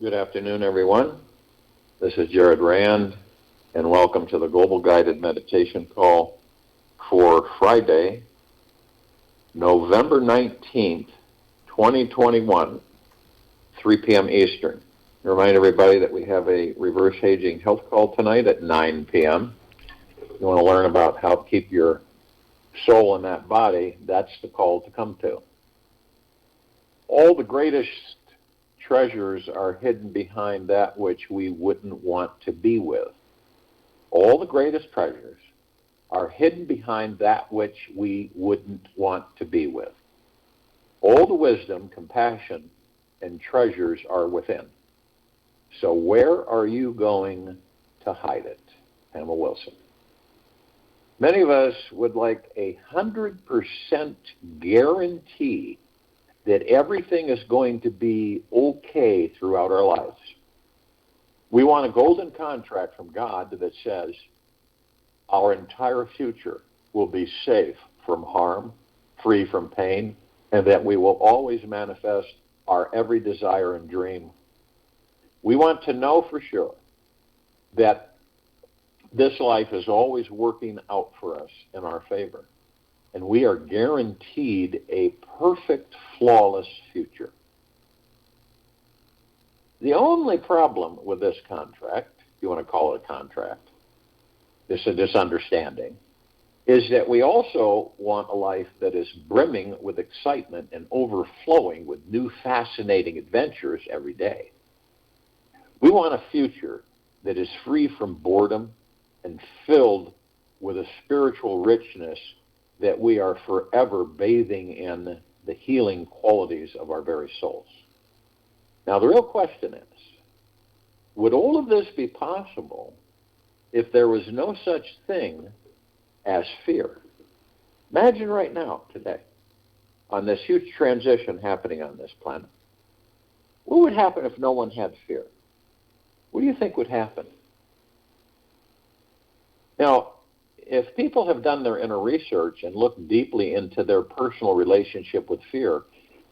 Good afternoon, everyone. This is Jared Rand, and welcome to the Global Guided Meditation Call for Friday, November 19th, 2021, 3 p.m. Eastern. I remind everybody that we have a reverse aging health call tonight at 9 p.m. You want to learn about how to keep your soul in that body, that's the call to come to. All the greatest treasures are hidden behind that which we wouldn't want to be with. All the greatest treasures are hidden behind that which we wouldn't want to be with. All the wisdom, compassion, and treasures are within. So where are you going to hide it? Pamela Wilson. Many of us would like 100% guarantee that everything is going to be okay throughout our lives. We want a golden contract from God that says our entire future will be safe from harm, free from pain, and that we will always manifest our every desire and dream. We want to know for sure that this life is always working out for us in our favor. And we are guaranteed a perfect, flawless future. The only problem with this contract, if you want to call it a contract, this understanding, is that we also want a life that is brimming with excitement and overflowing with new fascinating adventures every day. We want a future that is free from boredom and filled with a spiritual richness that we are forever bathing in the healing qualities of our very souls. Now, the real question is, would all of this be possible if there was no such thing as fear? Imagine right now, today, on this huge transition happening on this planet. What would happen if no one had fear? What do you think would happen? Now, if people have done their inner research and looked deeply into their personal relationship with fear,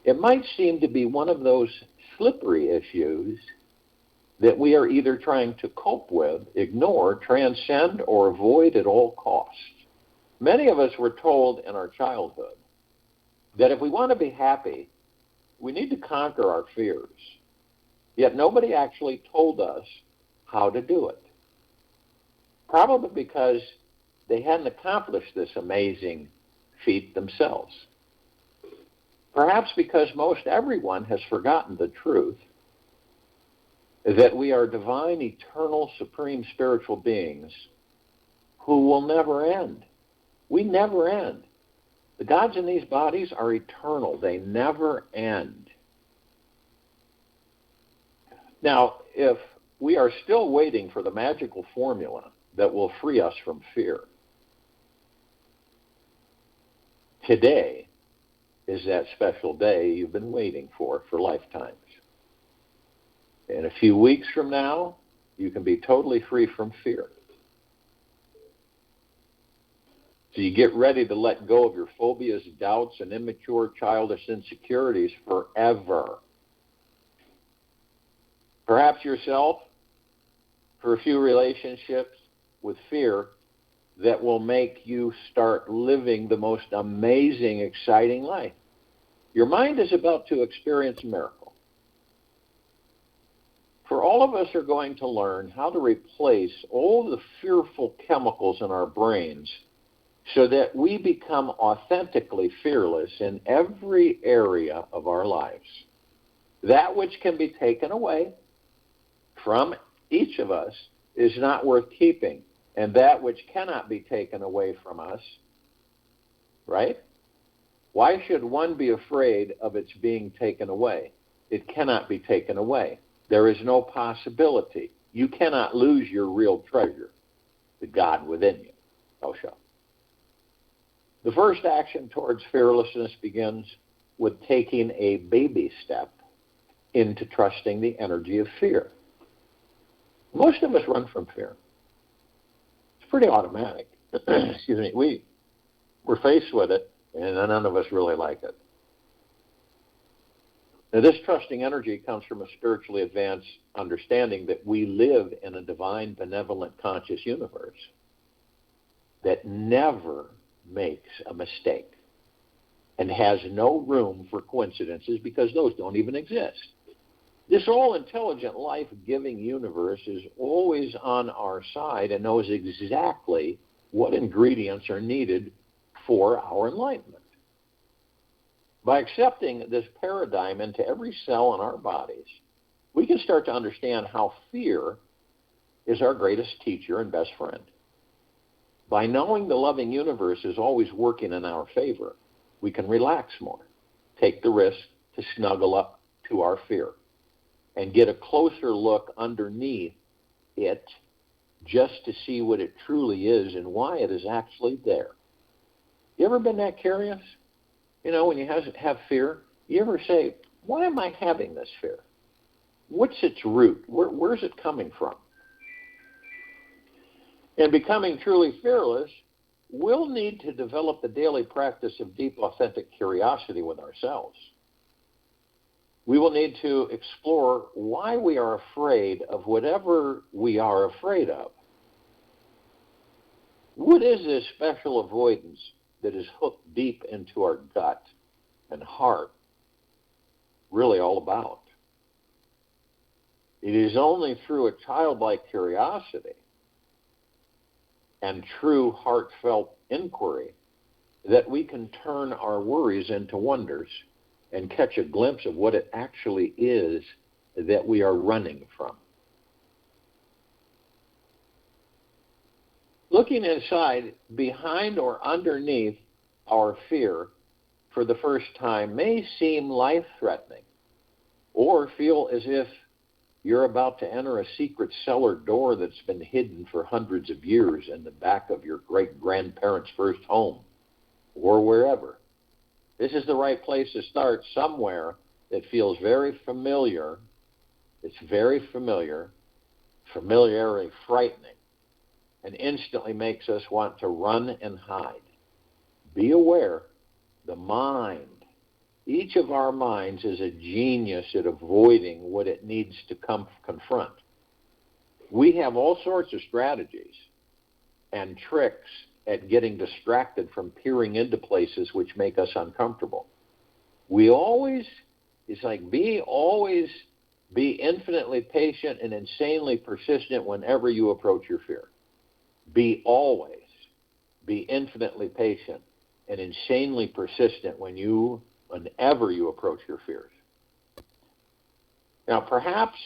it might seem to be one of those slippery issues that we are either trying to cope with, ignore, transcend, or avoid at all costs. Many of us were told in our childhood that if we want to be happy, we need to conquer our fears. Yet nobody actually told us how to do it. Probably because they hadn't accomplished this amazing feat themselves. Perhaps because most everyone has forgotten the truth that we are divine, eternal, supreme spiritual beings who will never end. We never end. The gods in these bodies are eternal. They never end. Now, if we are still waiting for the magical formula that will free us from fear, today is that special day you've been waiting for lifetimes. In a few weeks from now, you can be totally free from fear. So you get ready to let go of your phobias, doubts, and immature, childish insecurities forever. Perhaps yourself, for a few relationships with fear, that will make you start living the most amazing, exciting life. Your mind is about to experience a miracle. For all of us are going to learn how to replace all the fearful chemicals in our brains so that we become authentically fearless in every area of our lives. That which can be taken away from each of us is not worth keeping. And that which cannot be taken away from us, right? Why should one be afraid of its being taken away? It cannot be taken away. There is no possibility. You cannot lose your real treasure, the God within you. Osho. The first action towards fearlessness begins with taking a baby step into trusting the energy of fear. Most of us run from fear. Pretty automatic. Excuse me. We're faced with it, and none of us really like it. Now, this trusting energy comes from a spiritually advanced understanding that we live in a divine, benevolent, conscious universe that never makes a mistake and has no room for coincidences because those don't even exist. This all-intelligent, life-giving universe is always on our side and knows exactly what ingredients are needed for our enlightenment. By accepting this paradigm into every cell in our bodies, we can start to understand how fear is our greatest teacher and best friend. By knowing the loving universe is always working in our favor, we can relax more, take the risk to snuggle up to our fear, and get a closer look underneath it just to see what it truly is and why it is actually there. You ever been that curious? You know, when you have fear, you ever say, why am I having this fear? What's its root? Where's it coming from? In becoming truly fearless, we'll need to develop the daily practice of deep, authentic curiosity with ourselves. We will need to explore why we are afraid of whatever we are afraid of. What is this special avoidance that is hooked deep into our gut and heart really all about? It is only through a childlike curiosity and true heartfelt inquiry that we can turn our worries into wonders and catch a glimpse of what it actually is that we are running from. Looking inside, behind or underneath our fear for the first time may seem life-threatening or feel as if you're about to enter a secret cellar door that's been hidden for hundreds of years in the back of your great-grandparents' first home or wherever. This is the right place to start, somewhere that feels very familiar. It's very familiar, familiarly frightening, and instantly makes us want to run and hide. Be aware, the mind, each of our minds is a genius at avoiding what it needs to confront. We have all sorts of strategies and tricks at getting distracted from peering into places which make us uncomfortable. Always be infinitely patient and insanely persistent whenever you approach your fear. Be infinitely patient and insanely persistent whenever you approach your fears. Now, perhaps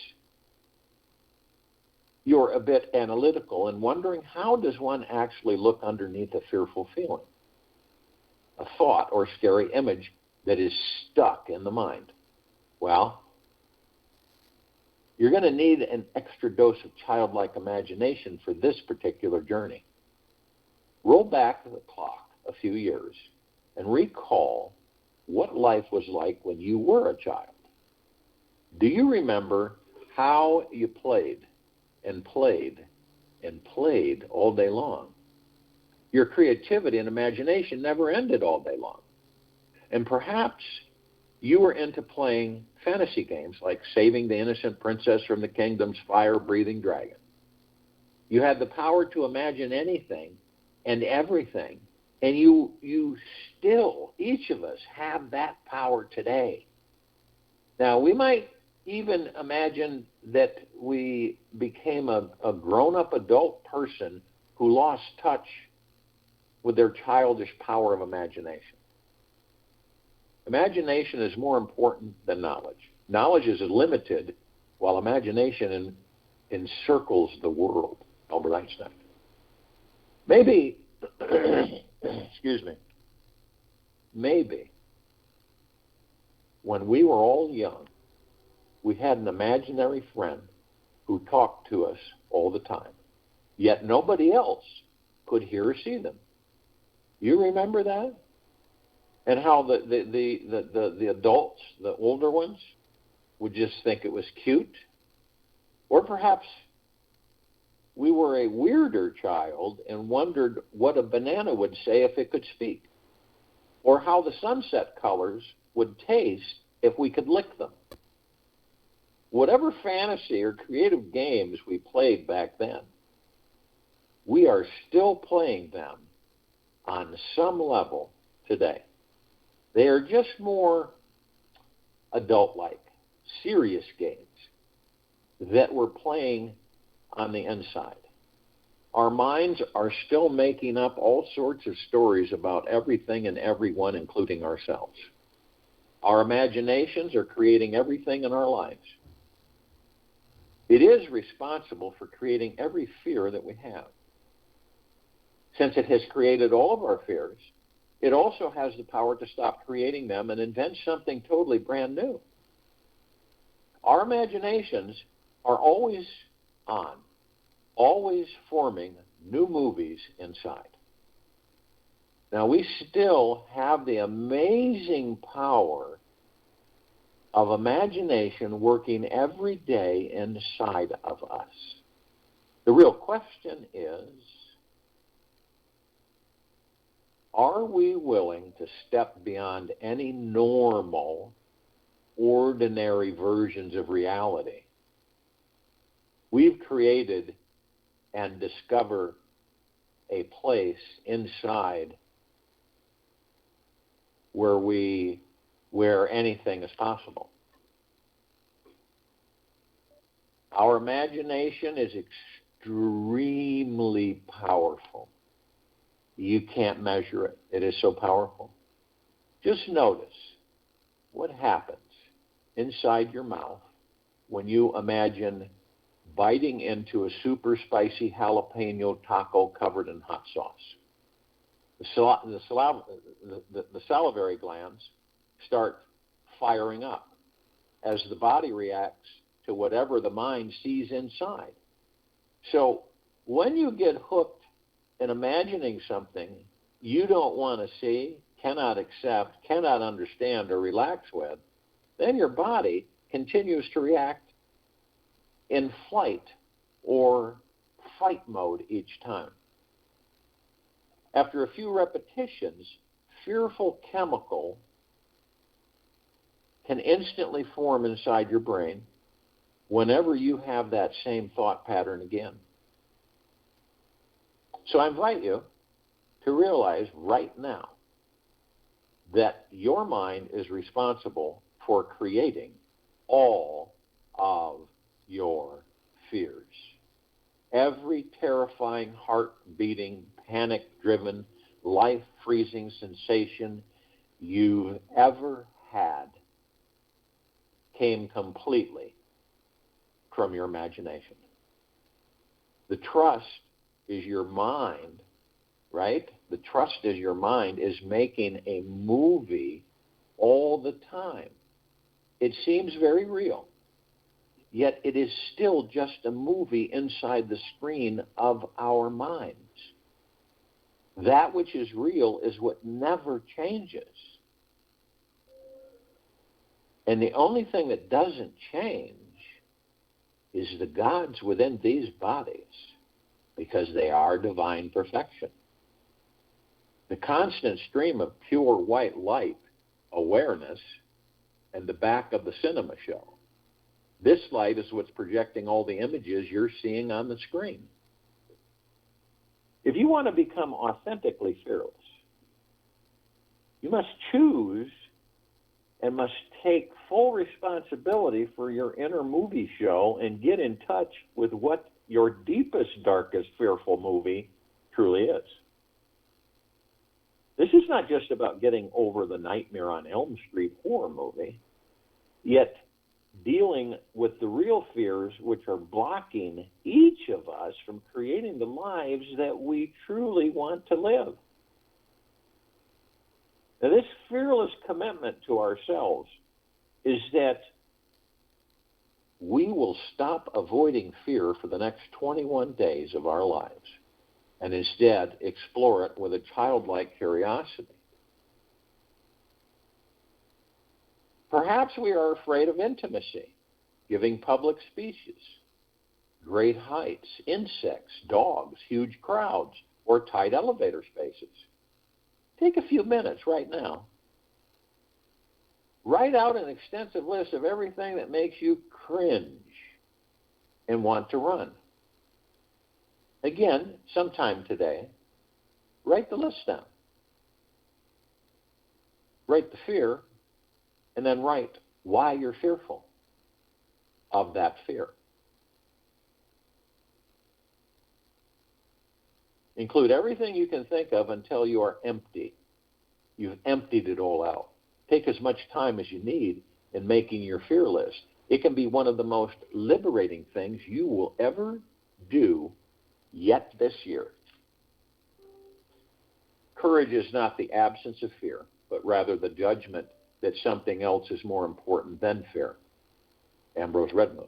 you're a bit analytical and wondering, how does one actually look underneath a fearful feeling, a thought or scary image that is stuck in the mind? Well, you're going to need an extra dose of childlike imagination for this particular journey. Roll back the clock a few years and recall what life was like when you were a child. Do you remember how you played and played and played all day long? Your creativity and imagination never ended all day long. And perhaps you were into playing fantasy games like saving the innocent princess from the kingdom's fire-breathing dragon. You had the power to imagine anything and everything, and you still, each of us, have that power today. Now, we might even imagine that we became a grown-up adult person who lost touch with their childish power of imagination. Imagination is more important than knowledge. Knowledge is limited, while imagination encircles the world. Albert Einstein. Maybe, maybe when we were all young, we had an imaginary friend who talked to us all the time, yet nobody else could hear or see them. You remember that? And how the adults, the older ones, would just think it was cute? Or perhaps we were a weirder child and wondered what a banana would say if it could speak, or how the sunset colors would taste if we could lick them. Whatever fantasy or creative games we played back then, we are still playing them on some level today. They are just more adult-like, serious games that we're playing on the inside. Our minds are still making up all sorts of stories about everything and everyone, including ourselves. Our imaginations are creating everything in our lives. It is responsible for creating every fear that we have. Since it has created all of our fears, it also has the power to stop creating them and invent something totally brand new. Our imaginations are always on, always forming new movies inside. Now, we still have the amazing power of imagination working every day inside of us. The real question is, are we willing to step beyond any normal, ordinary versions of reality? We've created and discovered a place inside where anything is possible. Our imagination is extremely powerful. You can't measure it. It is so powerful. Just notice what happens inside your mouth when you imagine biting into a super spicy jalapeno taco covered in hot sauce. The salivary glands start firing up as the body reacts to whatever the mind sees inside. So when you get hooked in imagining something you don't want to see, cannot accept, cannot understand, or relax with, then your body continues to react in flight or fight mode each time. After a few repetitions, fearful chemical can instantly form inside your brain whenever you have that same thought pattern again. So I invite you to realize right now that your mind is responsible for creating all of your fears. Every terrifying, heart-beating, panic-driven, life-freezing sensation you've ever had came completely from your imagination. The trust is your mind, right? The trust is your mind is making a movie all the time. It seems very real, yet it is still just a movie inside the screen of our minds. That which is real is what never changes. And the only thing that doesn't change is the gods within these bodies, because they are divine perfection. The constant stream of pure white light, awareness, and the back of the cinema show. This light is what's projecting all the images you're seeing on the screen. If you want to become authentically fearless, you must choose and must take full responsibility for your inner movie show and get in touch with what your deepest, darkest, fearful movie truly is. This is not just about getting over the Nightmare on Elm Street horror movie, yet dealing with the real fears which are blocking each of us from creating the lives that we truly want to live. Now, this fearless commitment to ourselves is that we will stop avoiding fear for the next 21 days of our lives and instead explore it with a childlike curiosity. Perhaps we are afraid of intimacy, giving public speeches, great heights, insects, dogs, huge crowds, or tight elevator spaces. Take a few minutes right now Write out an extensive list of everything that makes you cringe and want to run. Again, sometime today, write the list down. Write the fear, and then write why you're fearful of that fear. Include everything you can think of until you are empty. You've emptied it all out. Take as much time as you need in making your fear list. It can be one of the most liberating things you will ever do yet this year. Courage is not the absence of fear, but rather the judgment that something else is more important than fear. Ambrose Redmoon.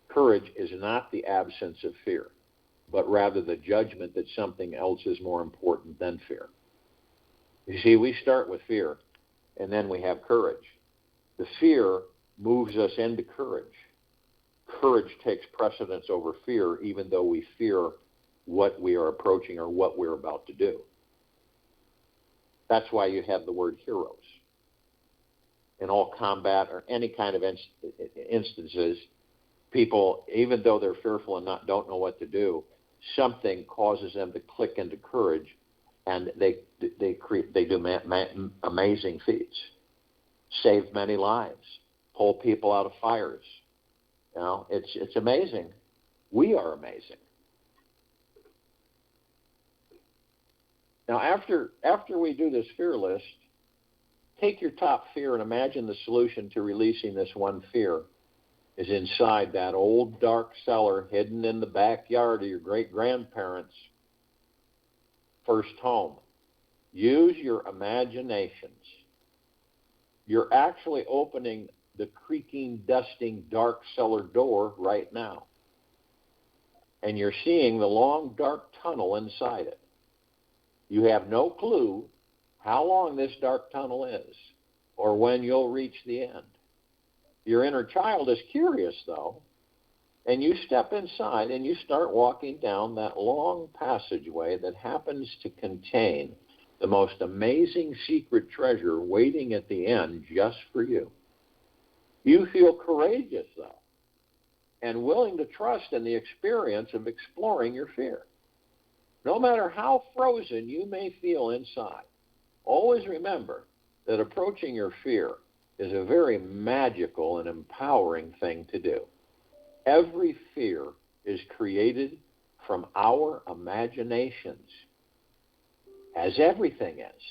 Courage is not the absence of fear, but rather the judgment that something else is more important than fear. You see, we start with fear, and then we have courage. The fear moves us into courage. Courage takes precedence over fear, even though we fear what we are approaching or what we're about to do. That's why you have the word heroes. In all combat or any kind of instances, people, even though they're fearful and don't know what to do, something causes them to click into courage, and they do amazing feats, save many lives, pull people out of fires. You know, it's amazing. We are amazing. Now, after we do this fear list, take your top fear and imagine the solution to releasing this one fear is inside that old dark cellar hidden in the backyard of your great-grandparents' first home. Use your imaginations. You're actually opening the creaking, dusting, dark cellar door right now. And you're seeing the long, dark tunnel inside it. You have no clue how long this dark tunnel is or when you'll reach the end. Your inner child is curious, though, and you step inside and you start walking down that long passageway that happens to contain the most amazing secret treasure waiting at the end just for you. You feel courageous, though, and willing to trust in the experience of exploring your fear. No matter how frozen you may feel inside, always remember that approaching your fear is a very magical and empowering thing to do. Every fear is created from our imaginations, as everything is.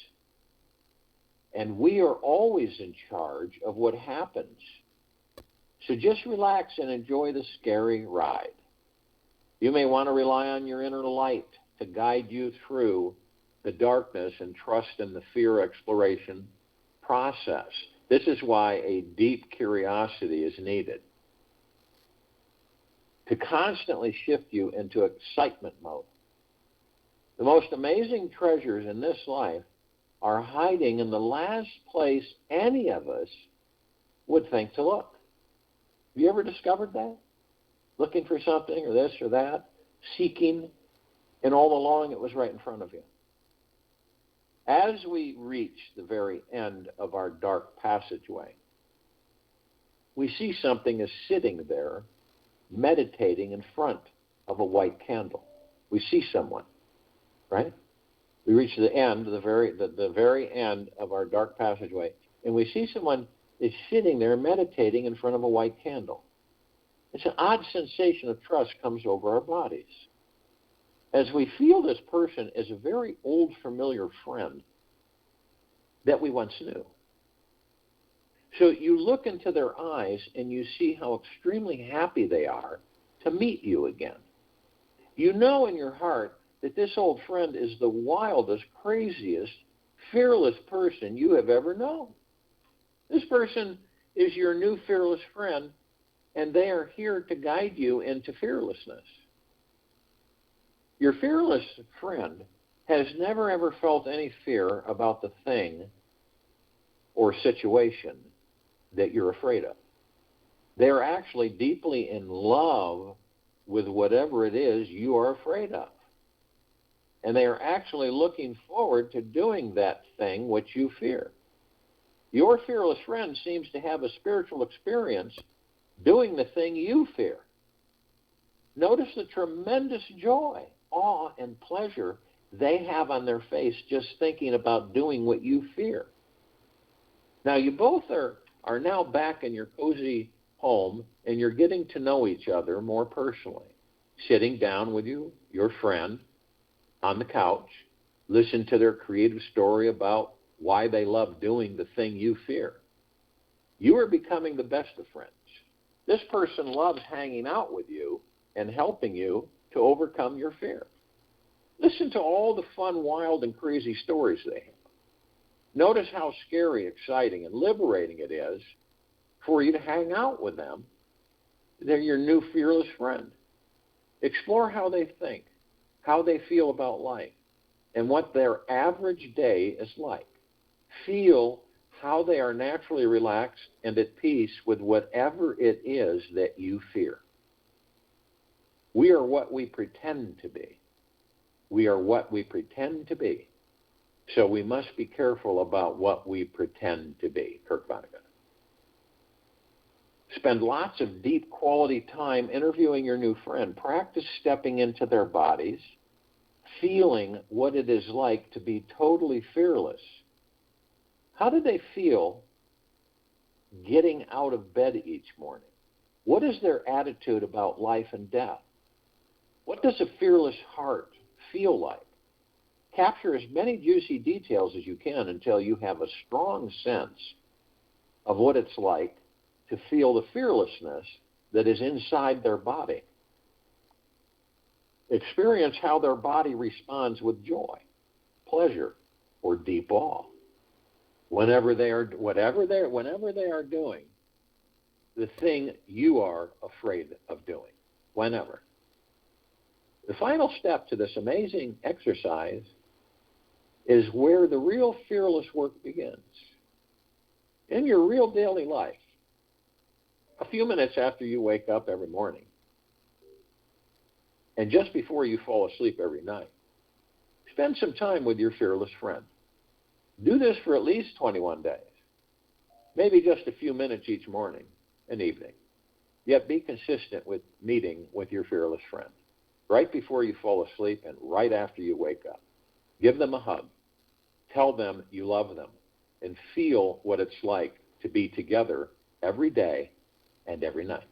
And we are always in charge of what happens. So just relax and enjoy the scary ride. You may want to rely on your inner light to guide you through the darkness and trust in the fear exploration process. This is why a deep curiosity is needed, to constantly shift you into excitement mode. The most amazing treasures in this life are hiding in the last place any of us would think to look. Have you ever discovered that? Looking for something or this or that, seeking, and all along it was right in front of you. As we reach the very end of our dark passageway, we see something is sitting there meditating in front of a white candle. We see someone, right? We reach the end, the very end of our dark passageway, and we see someone is sitting there meditating in front of a white candle. It's an odd sensation of trust comes over our bodies, as we feel this person is a very old, familiar friend that we once knew. So you look into their eyes and you see how extremely happy they are to meet you again. You know in your heart that this old friend is the wildest, craziest, fearless person you have ever known. This person is your new fearless friend, and they are here to guide you into fearlessness. Your fearless friend has never ever felt any fear about the thing or situation that you're afraid of. They're actually deeply in love with whatever it is you are afraid of. And they are actually looking forward to doing that thing which you fear. Your fearless friend seems to have a spiritual experience doing the thing you fear. Notice the tremendous joy, awe, and pleasure they have on their face just thinking about doing what you fear. Now, you both are now back in your cozy home, and you're getting to know each other more personally. Sitting down with your friend, on the couch, listen to their creative story about why they love doing the thing you fear. You are becoming the best of friends. This person loves hanging out with you and helping you to overcome your fear. Listen to all the fun, wild, and crazy stories they have. Notice how scary, exciting, and liberating it is for you to hang out with them. They're your new fearless friend. Explore how they think, how they feel about life, and what their average day is like. Feel how they are naturally relaxed and at peace with whatever it is that you fear. We are what we pretend to be. We are what we pretend to be. So we must be careful about what we pretend to be. Kirk Vonnegut. Spend lots of deep quality time interviewing your new friend. Practice stepping into their bodies, feeling what it is like to be totally fearless. How do they feel getting out of bed each morning? What is their attitude about life and death? What does a fearless heart feel like? Capture as many juicy details as you can until you have a strong sense of what it's like to feel the fearlessness that is inside their body. Experience how their body responds with joy, pleasure, or deep awe. Whenever they are doing the thing you are afraid of doing, whenever. The final step to this amazing exercise is where the real fearless work begins. In your real daily life, a few minutes after you wake up every morning, and just before you fall asleep every night, spend some time with your fearless friend. Do this for at least 21 days, maybe just a few minutes each morning and evening. Yet be consistent with meeting with your fearless friend, right before you fall asleep and right after you wake up. Give them a hug. Tell them you love them, and feel what it's like to be together every day and every night.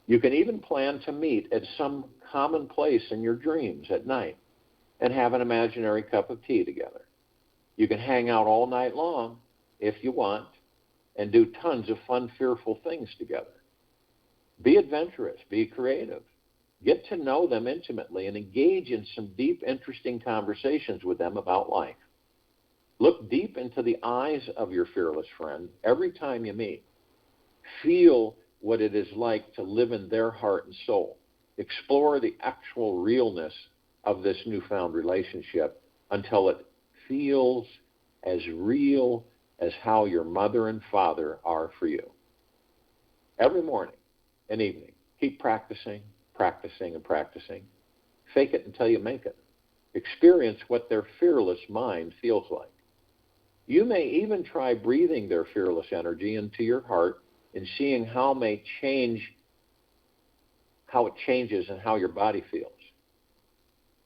You can even plan to meet at some common place in your dreams at night and have an imaginary cup of tea together. You can hang out all night long if you want and do tons of fun, fearful things together. Be adventurous, be creative. Get to know them intimately and engage in some deep, interesting conversations with them about life. Look deep into the eyes of your fearless friend every time you meet. Feel what it is like to live in their heart and soul. Explore the actual realness of this newfound relationship until it feels as real as how your mother and father are for you. Every morning and evening, keep practicing, and practicing. Fake it until you make it. Experience what their fearless mind feels like. You may even try breathing their fearless energy into your heart and seeing how it changes and how your body feels.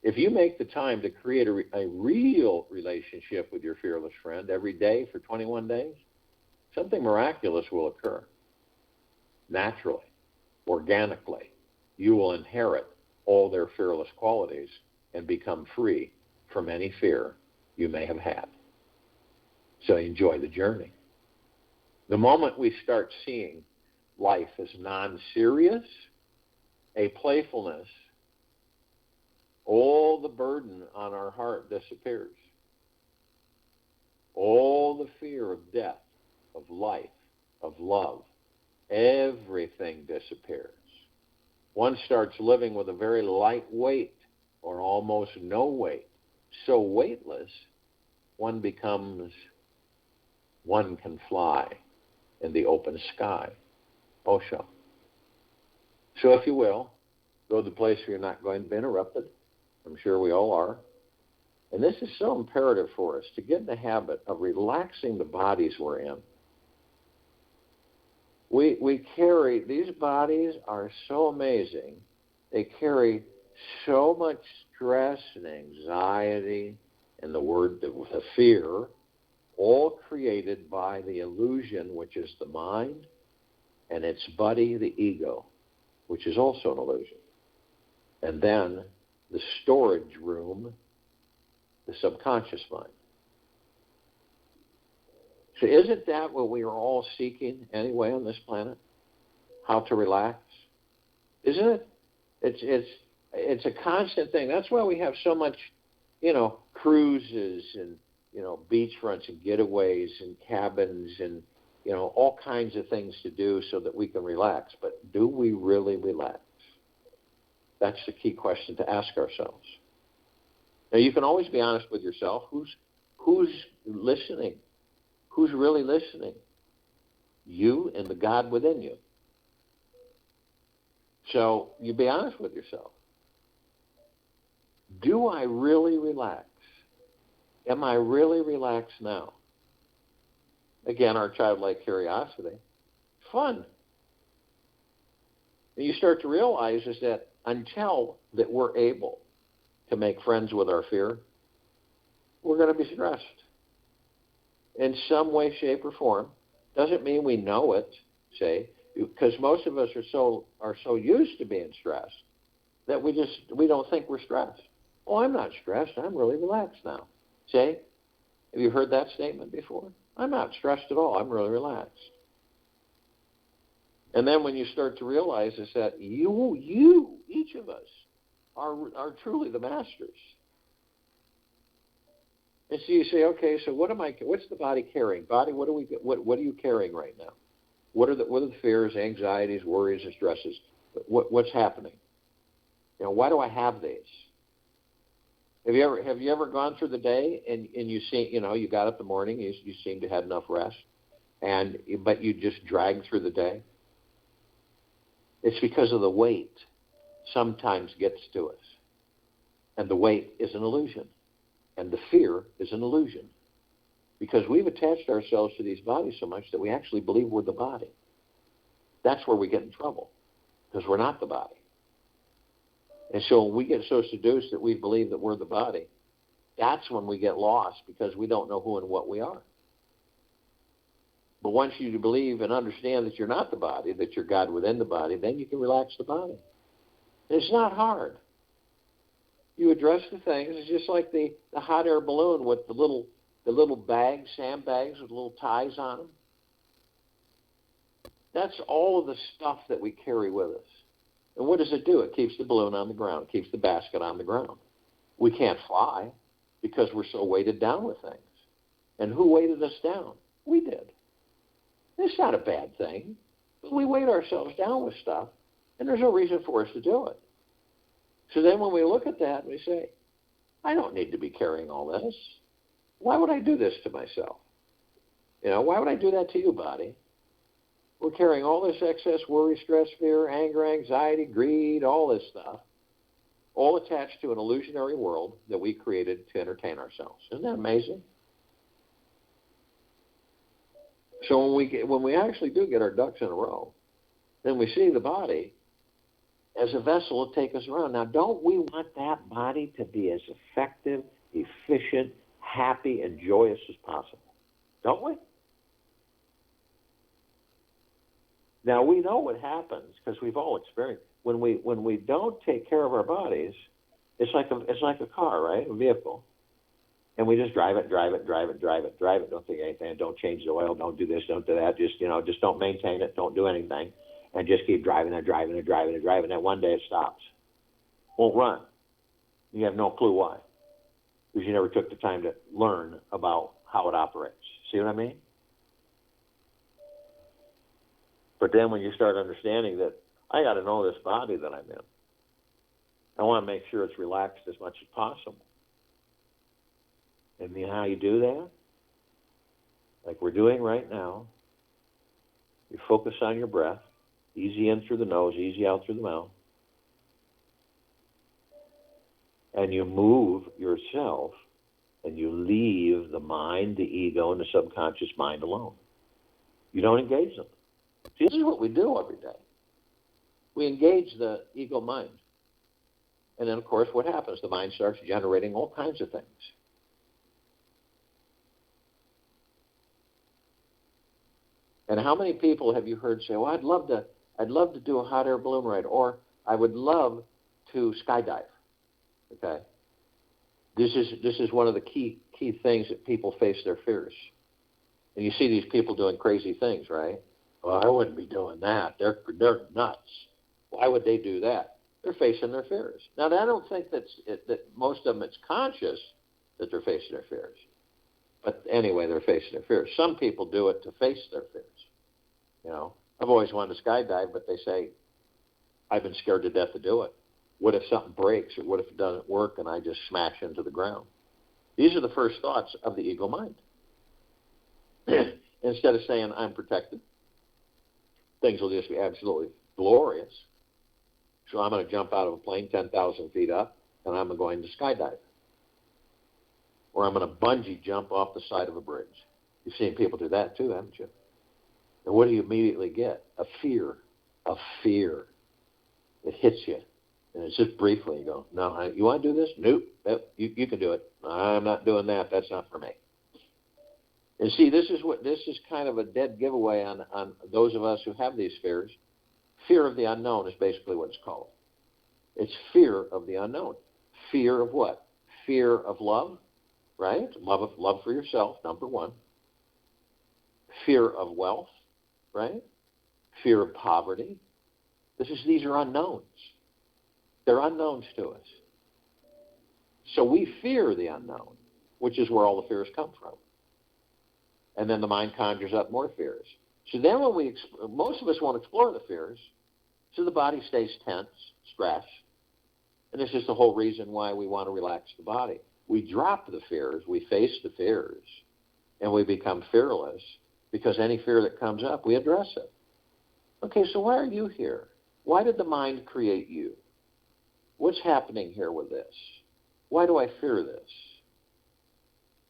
If you make the time to create a real relationship with your fearless friend every day for 21 days, something miraculous will occur. Naturally, organically, you will inherit all their fearless qualities and become free from any fear you may have had. So enjoy the journey. The moment we start seeing life as non-serious, a playfulness, all the burden on our heart disappears. All the fear of death, of life, of love, everything disappears. One starts living with a very light weight or almost no weight. So weightless, one can fly in the open sky. Osho. So if you will, go to the place where you're not going to be interrupted. I'm sure we all are. And this is so imperative for us to get in the habit of relaxing the bodies we're in. We carry, these bodies are so amazing. They carry so much stress and anxiety and the fear, all created by the illusion, which is the mind, and its buddy, the ego, which is also an illusion. And then the storage room, the subconscious mind. So isn't that what we are all seeking anyway on this planet? How to relax? Isn't it? It's a constant thing. That's why we have so much, cruises and, beachfronts and getaways and cabins and, all kinds of things to do so that we can relax. But do we really relax? That's the key question to ask ourselves. Now, you can always be honest with yourself. Who's listening? Who's really listening? You and the God within you. So you be honest with yourself. Do I really relax? Am I really relaxed now? Again, our childlike curiosity. Fun. And you start to realize is that until that we're able to make friends with our fear, we're going to be stressed. In some way, shape, or form. Doesn't mean we know it, say, because most of us are so used to being stressed that we don't think we're stressed. Oh, I'm not stressed. I'm really relaxed now. Say, have you heard that statement before? I'm not stressed at all. I'm really relaxed. And then when you start to realize is that you, each of us, are truly the masters. And so you say, okay, so what's the body carrying? Body, what are you carrying right now? What are the fears, anxieties, worries, and stresses? What's happening? Why do I have these? Have you ever gone through the day and you see, you got up in the morning, you seem to have enough rest, but you just drag through the day? It's because of the weight sometimes gets to us. And the weight is an illusion. And the fear is an illusion. Because we've attached ourselves to these bodies so much that we actually believe we're the body. That's where we get in trouble. Because we're not the body. And so when we get so seduced that we believe that we're the body, that's when we get lost because we don't know who and what we are. But once you believe and understand that you're not the body, that you're God within the body, then you can relax the body. And it's not hard. You address the things. It's just like the hot air balloon with the little bags, sandbags with little ties on them. That's all of the stuff that we carry with us. And what does it do? It keeps the balloon on the ground. It keeps the basket on the ground. We can't fly because we're so weighted down with things. And who weighted us down? We did. It's not a bad thing. But we weight ourselves down with stuff, and there's no reason for us to do it. So then when we look at that, we say, I don't need to be carrying all this. Why would I do this to myself? Why would I do that to you, body? We're carrying all this excess worry, stress, fear, anger, anxiety, greed, all this stuff, all attached to an illusionary world that we created to entertain ourselves. Isn't that amazing? So when we actually do get our ducks in a row, then we see the body as a vessel to take us around. Now, don't we want that body to be as effective, efficient, happy, and joyous as possible? Don't we? Now, we know what happens because we've all experienced. When we don't take care of our bodies, it's like a car, right? A vehicle. And we just drive it. Don't think anything. Don't change the oil. Don't do this. Don't do that. Just don't maintain it. Don't do anything. And just keep driving it. And one day it stops. Won't run. You have no clue why. Because you never took the time to learn about how it operates. See what I mean? But then when you start understanding that I got to know this body that I'm in, I want to make sure it's relaxed as much as possible. And how you do that? Like we're doing right now. You focus on your breath. Easy in through the nose, easy out through the mouth. And you move yourself and you leave the mind, the ego, and the subconscious mind alone. You don't engage them. See, this is what we do every day. We engage the ego mind. And then, of course, what happens? The mind starts generating all kinds of things. And how many people have you heard say, well, I'd love to do a hot air balloon ride, or I would love to skydive. Okay? This is one of the key things that people face their fears. And you see these people doing crazy things, right? Well, I wouldn't be doing that. They're nuts. Why would they do that? They're facing their fears. Now, I don't think that most of them it's conscious that they're facing their fears. But anyway, they're facing their fears. Some people do it to face their fears. You know, I've always wanted to skydive, but they say, I've been scared to death to do it. What if something breaks, or what if it doesn't work and I just smash into the ground? These are the first thoughts of the ego mind. Instead of saying, I'm protected, things will just be absolutely glorious. So I'm going to jump out of a plane 10,000 feet up, and I'm going to skydive. Or I'm going to bungee jump off the side of a bridge. You've seen people do that too, haven't you? And what do you immediately get? A fear. A fear. It hits you. And it's just briefly, you go, no, you want to do this? Nope. You can do it. I'm not doing that. That's not for me. And see, this is kind of a dead giveaway on those of us who have these fears. Fear of the unknown is basically what it's called. It's fear of the unknown. Fear of what? Fear of love, right? Love for yourself, number one. Fear of wealth, right? Fear of poverty. These are unknowns. They're unknowns to us. So we fear the unknown, which is where all the fears come from. And then the mind conjures up more fears. So then when most of us won't explore the fears, so the body stays tense, stressed. And this is the whole reason why we want to relax the body. We drop the fears, we face the fears, and we become fearless, because any fear that comes up, we address it. Okay, so why are you here? Why did the mind create you? What's happening here with this? Why do I fear this?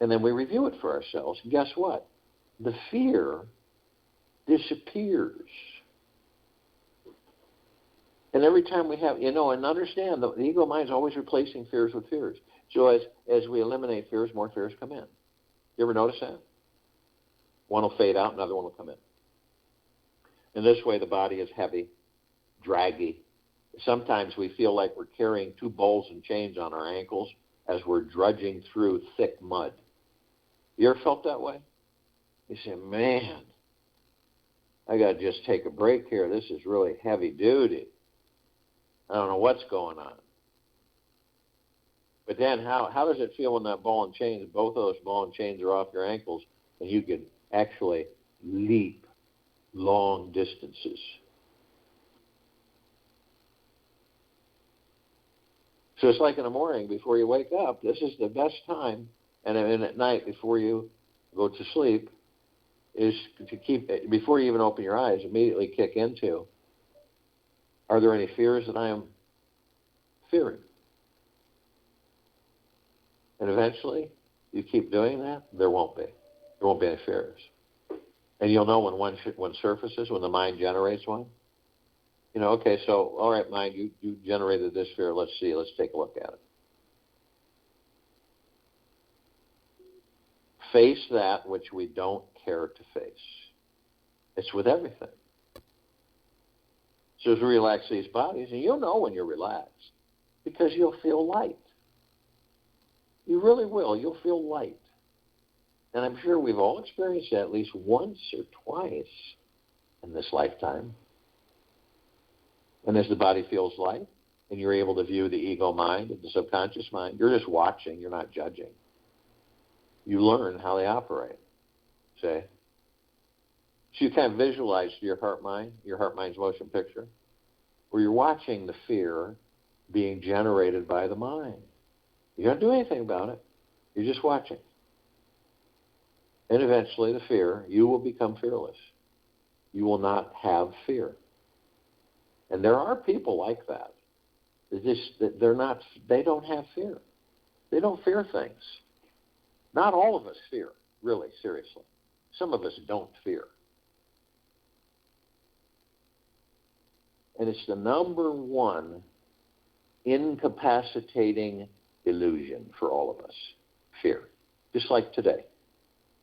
And then we review it for ourselves. And guess what? The fear disappears. And every time we have, and understand, the ego mind is always replacing fears with fears. So as we eliminate fears, more fears come in. You ever notice that? One will fade out, another one will come in. In this way, the body is heavy, draggy. Sometimes we feel like we're carrying 2 balls and chains on our ankles as we're drudging through thick mud. You ever felt that way? You say, man, I got to just take a break here. This is really heavy duty. I don't know what's going on. But then how does it feel when that ball and chains, both of those ball and chains are off your ankles, and you can actually leap long distances? So it's like in the morning before you wake up, this is the best time, and then at night before you go to sleep, is to keep, before you even open your eyes, immediately kick into, are there any fears that I am fearing? And eventually, you keep doing that, there won't be. There won't be any fears. And you'll know when one surfaces, when the mind generates one. Okay, so, all right, mind, you generated this fear. Let's see. Let's take a look at it. Face that which we don't care to face. It's with everything. So as we relax these bodies, and you'll know when you're relaxed, because you'll feel light. You really will. You'll feel light. And I'm sure we've all experienced that at least once or twice in this lifetime. And as the body feels light, and you're able to view the ego mind and the subconscious mind, you're just watching, you're not judging. You learn how they operate. See? So you kind of visualize your heart-mind's motion picture, where you're watching the fear being generated by the mind. You don't do anything about it. You're just watching. And eventually the fear, you will become fearless. You will not have fear. And there are people like that. They don't have fear. They don't fear things. Not all of us fear, really, seriously. Some of us don't fear. And it's the number one incapacitating illusion for all of us, fear. Just like today,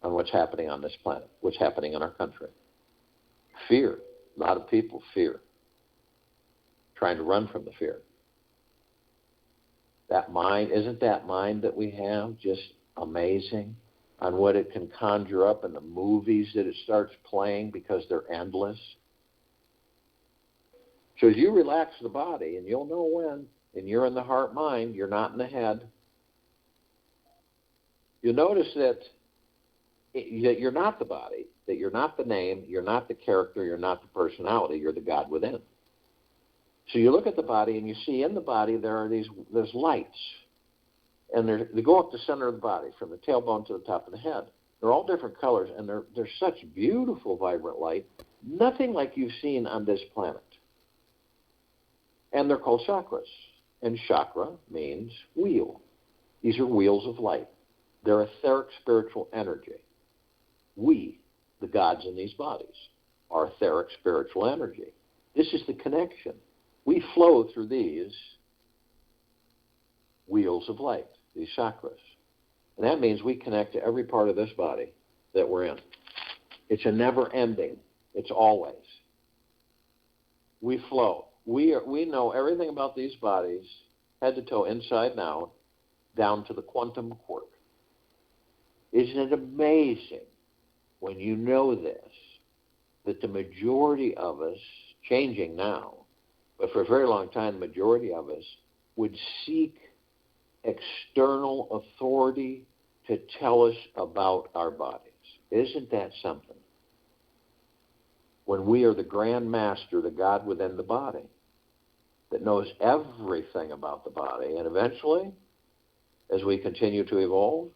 on what's happening on this planet, what's happening in our country. Fear. A lot of people fear, trying to run from the fear. That mind, isn't that mind that we have just amazing on what it can conjure up in the movies that it starts playing because they're endless? So as you relax the body, and you'll know when, and you're in the heart mind, you're not in the head, you'll notice that you're not the body, that you're not the name, you're not the character, you're not the personality, you're the God within. So you look at the body, and you see in the body there's lights, and they go up the center of the body, from the tailbone to the top of the head. They're all different colors, and they're such beautiful, vibrant light, nothing like you've seen on this planet. And they're called chakras. And chakra means wheel. These are wheels of light. They're etheric spiritual energy. We, the gods in these bodies, are etheric spiritual energy. This is the connection. We flow through these wheels of light, these chakras. And that means we connect to every part of this body that we're in. It's a never ending. It's always. We flow. We know everything about these bodies, head to toe, inside and out, down to the quantum quark. Isn't it amazing when you know this, that the majority of us, changing now, but for a very long time, the majority of us would seek external authority to tell us about our bodies? Isn't that something? When we are the Grand Master, the God within the body, that knows everything about the body, and eventually, as we continue to evolve,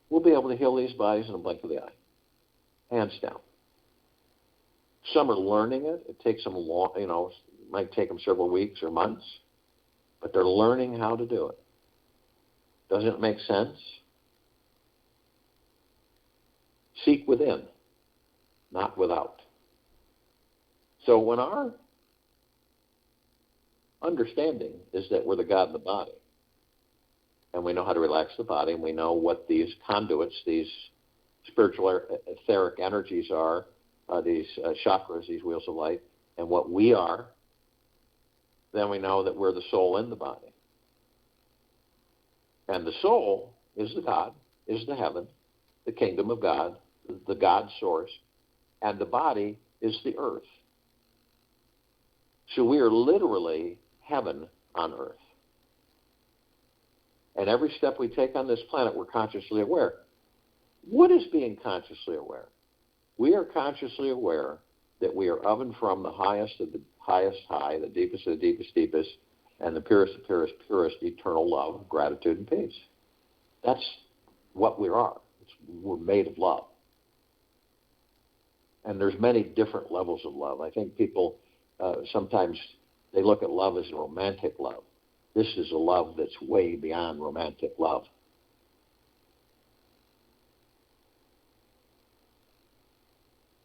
we'll be able to heal these bodies in a blink of the eye, hands down. Some are learning it. It takes them it might take them several weeks or months, but they're learning how to do it. Doesn't it make sense? Seek within, not without. So when our understanding is that we're the God in the body, and we know how to relax the body, and we know what these conduits, these spiritual etheric energies are, these chakras, these wheels of light, and what we are, then we know that we're the soul in the body. And the soul is the God, is the heaven, the kingdom of God, the God source, and the body is the earth. So we are literally heaven on earth. And every step we take on this planet, we're consciously aware. What is being consciously aware? We are consciously aware that we are of and from the highest of the highest high, the deepest of the deepest deepest, and the purest of purest eternal love, gratitude, and peace. That's what we are. We're made of love. And there's many different levels of love. I think people sometimes they look at love as a romantic love. This is a love that's way beyond romantic love.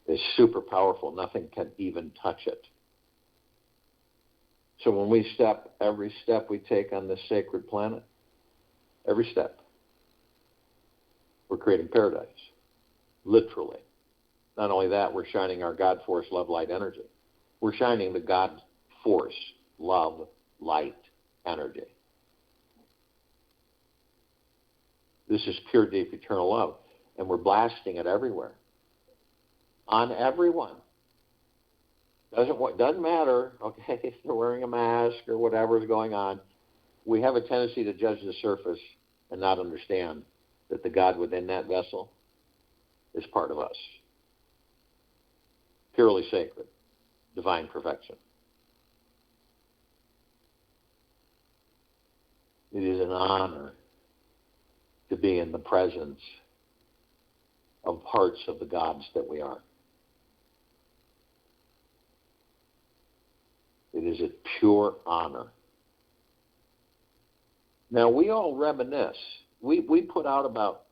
It's super powerful. Nothing can even touch it. So when we every step we take on this sacred planet, every step, we're creating paradise, literally. Not only that, we're shining our God force, love, light, energy. We're shining the God force, love, light, energy. This is pure, deep, eternal love. And we're blasting it everywhere. On everyone. Doesn't matter, okay, if they're wearing a mask or whatever is going on. We have a tendency to judge the surface and not understand that the God within that vessel is part of us. Purely sacred, divine perfection. It is an honor to be in the presence of parts of the gods that we are. It is a pure honor. Now, we all reminisce we put out about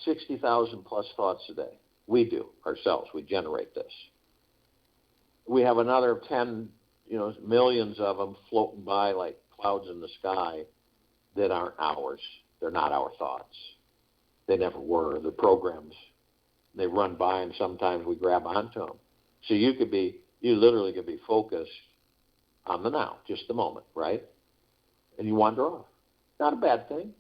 60,000 plus thoughts a day. We do ourselves. We generate this. We have another 10, millions of them floating by like clouds in the sky that aren't ours. They're not our thoughts. They never were. They're programs. They run by, and sometimes we grab onto them. So you literally could be focused on the now, just the moment, right? And you wander off. Not a bad thing.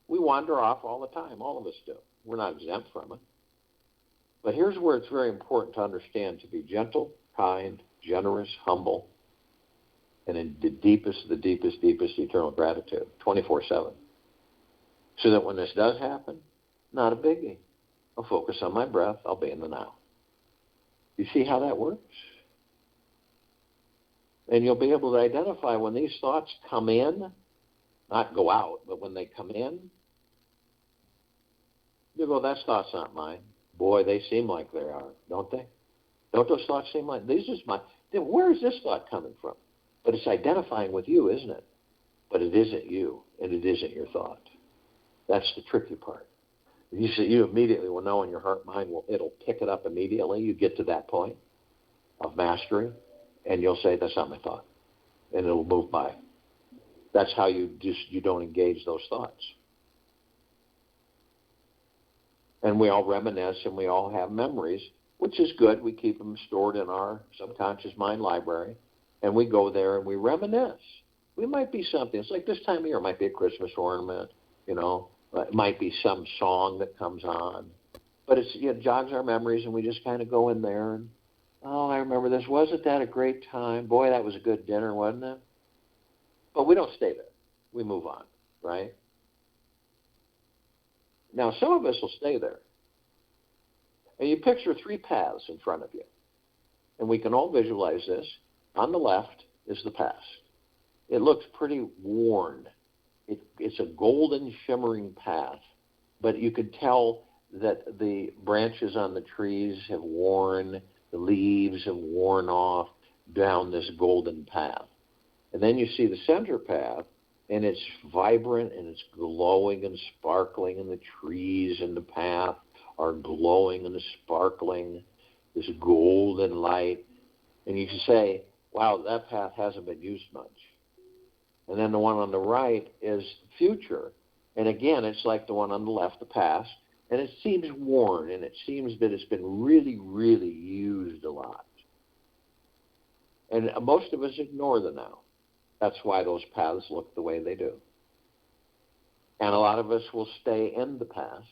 We wander off all the time. All of us do. We're not exempt from it. But here's where it's very important to understand: to be gentle, kind, generous, humble, and in the deepest eternal gratitude, 24/7. So that when this does happen, not a biggie. I'll focus on my breath. I'll be in the now. You see how that works? And you'll be able to identify when these thoughts come in, not go out, but when they come in, you go, that thought's not mine. Boy, they seem like they are, don't they? Don't those thoughts seem like, these are mine? Then where is this thought coming from? But it's identifying with you, isn't it? But it isn't you, and it isn't your thought. That's the tricky part. You immediately will know in your heart mind, it'll pick it up immediately. You get to that point of mastery, and you'll say, that's not my thought. And it'll move by. That's how you don't engage those thoughts. And we all reminisce, and we all have memories, which is good. We keep them stored in our subconscious mind library, and we go there and we reminisce. We might be something. It's like this time of year. It might be a Christmas ornament, It might be some song that comes on. But it jogs our memories, and we just kind of go in there and, oh, I remember this. Wasn't that a great time? Boy, that was a good dinner, wasn't it? But we don't stay there. We move on, right? Now, some of us will stay there. And you picture 3 paths in front of you. And we can all visualize this. On the left is the past. It looks pretty worn. It's a golden, shimmering path. But you could tell that the branches on the trees have worn, the leaves have worn off down this golden path. And then you see the center path, and it's vibrant, and it's glowing and sparkling, and the trees and the path are glowing and sparkling, this golden light. And you can say, wow, that path hasn't been used much. And then the one on the right is future. And again, it's like the one on the left, the past. And it seems worn, and it seems that it's been really, really used a lot. And most of us ignore the now. That's why those paths look the way they do. And a lot of us will stay in the past.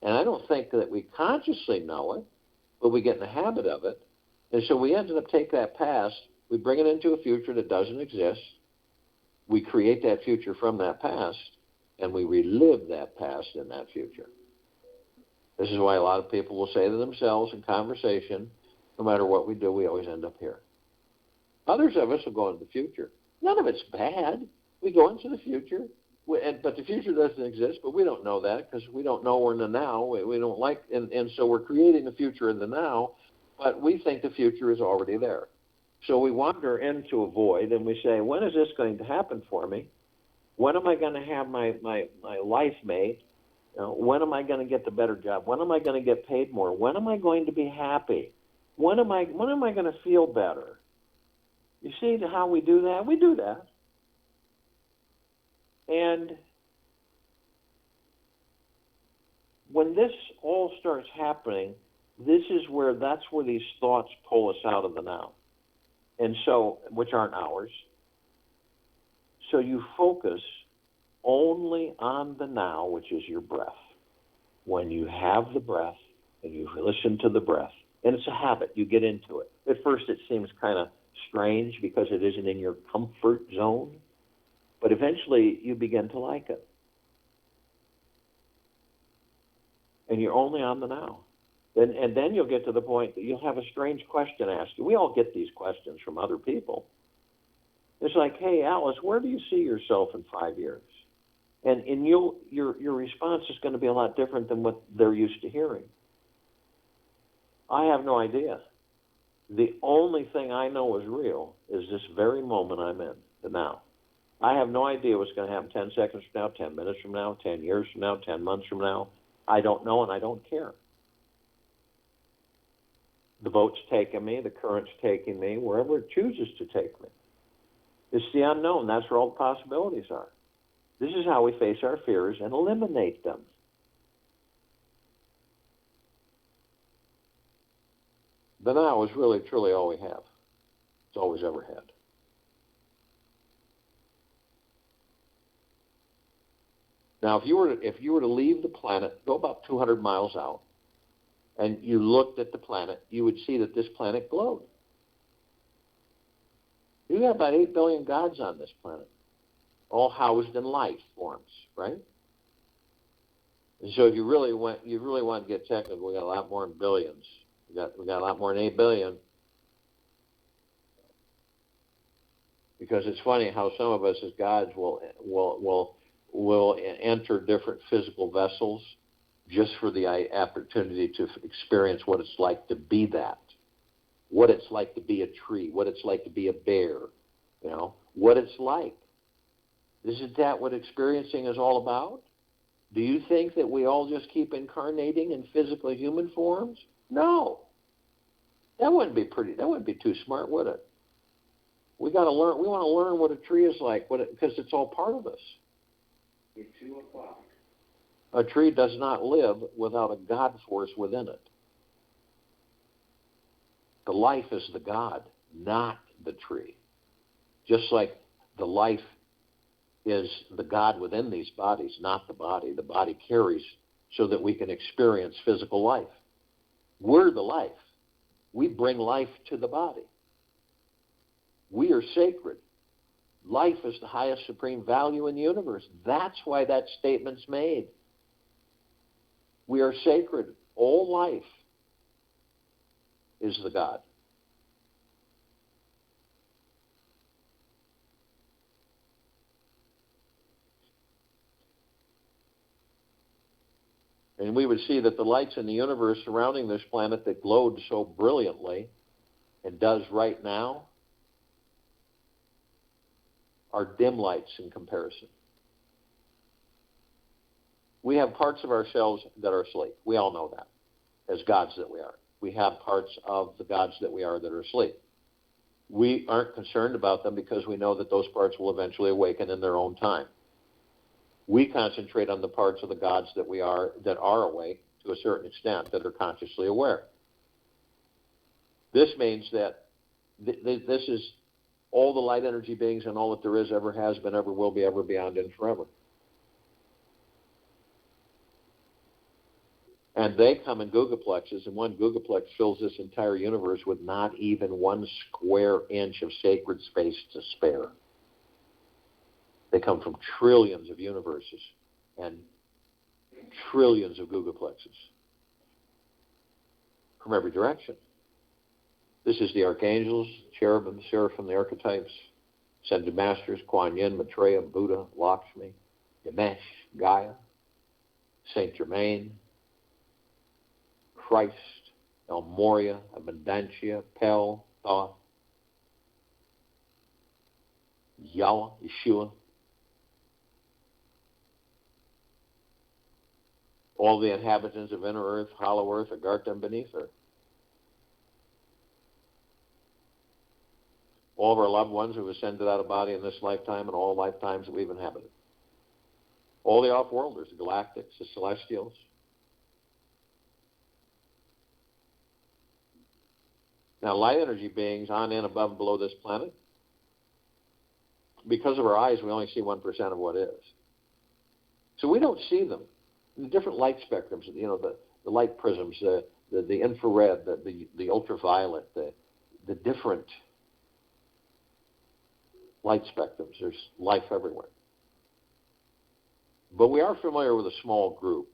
And I don't think that we consciously know it, but we get in the habit of it. And so we end up taking that past, we bring it into a future that doesn't exist. We create that future from that past, and we relive that past in that future. This is why a lot of people will say to themselves in conversation, no matter what we do, we always end up here. Others of us will go into the future. None of it's bad. We go into the future, but the future doesn't exist, but we don't know that because we don't know we're in the now. We don't like, and so we're creating the future in the now, but we think the future is already there. So we wander into a void, and we say, when is this going to happen for me? When am I going to have my life mate? When am I going to get the better job? When am I going to get paid more? When am I going to be happy? When am I going to feel better? You see how we do that? We do that. And when this all starts happening, that's where these thoughts pull us out of the now. And so, which aren't ours. So you focus only on the now, which is your breath. When you have the breath and you listen to the breath, and it's a habit, you get into it. At first it seems kind of strange because it isn't in your comfort zone, but eventually you begin to like it. And you're only on the now. And then you'll get to the point that you'll have a strange question asked you. We all get these questions from other people. It's like, hey, Alice, where do you see yourself in 5 years? And your response is going to be a lot different than what they're used to hearing. I have no idea. The only thing I know is real is this very moment I'm in, the now. I have no idea what's going to happen 10 seconds from now, 10 minutes from now, 10 years from now, 10 months from now. I don't know, and I don't care. The boat's taking me, the current's taking me, wherever it chooses to take me. It's the unknown. That's where all the possibilities are. This is how we face our fears and eliminate them. The now is really, truly all we have. It's all we've ever had. Now, if you were to leave the planet, go about 200 miles out, and you looked at the planet, you would see that this planet glowed. You got about 8 billion gods on this planet, all housed in life forms, right? And so if you really want to get technical, we got a lot more than billions. We got a lot more than 8 billion. Because it's funny how some of us as gods will enter different physical vessels just for the opportunity to experience what it's like to be that, what it's like to be a tree, what it's like to be a bear, what it's like. Isn't that what experiencing is all about? Do you think that we all just keep incarnating in physical human forms? No. That wouldn't be pretty. That wouldn't be too smart, would it? We got to learn. We want to learn what a tree is like, because it's all part of us. At 2 o'clock. A tree does not live without a God force within it. The life is the God, not the tree. Just like the life is the God within these bodies, not the body. The body carries so that we can experience physical life. We're the life. We bring life to the body. We are sacred. Life is the highest supreme value in the universe. That's why that statement's made. We are sacred. All life is the God. And we would see that the lights in the universe surrounding this planet that glowed so brilliantly and does right now are dim lights in comparison. We have parts of ourselves that are asleep. We all know that, as gods that we are. We have parts of the gods that we are that are asleep. We aren't concerned about them because we know that those parts will eventually awaken in their own time. We concentrate on the parts of the gods that are awake to a certain extent, that are consciously aware. This means that this is all the light energy beings and all that there is, ever has been, ever will be, ever beyond, and forever. And they come in gigaplexes, and one gigaplex fills this entire universe with not even 1 square inch of sacred space to spare. They come from trillions of universes and trillions of gigaplexes from every direction. This is the archangels, cherubim, seraphim, the archetypes, ascended masters, Kuan Yin, Maitreya, Buddha, Lakshmi, Ganesh, Gaia, Saint Germain, Christ, El Moria, Abundantia, Pel, Thoth, Yahweh, Yeshua. All the inhabitants of inner earth, hollow earth, Agartha, and beneath earth. All of our loved ones who have ascended out of body in this lifetime and all lifetimes that we've inhabited. All the off-worlders, the galactics, the celestials. Now, light energy beings on, in, above, and below this planet, because of our eyes, we only see 1% of what is. So we don't see them. The different light spectrums, the light prisms, the infrared, the ultraviolet, the different light spectrums. There's life everywhere. But we are familiar with a small group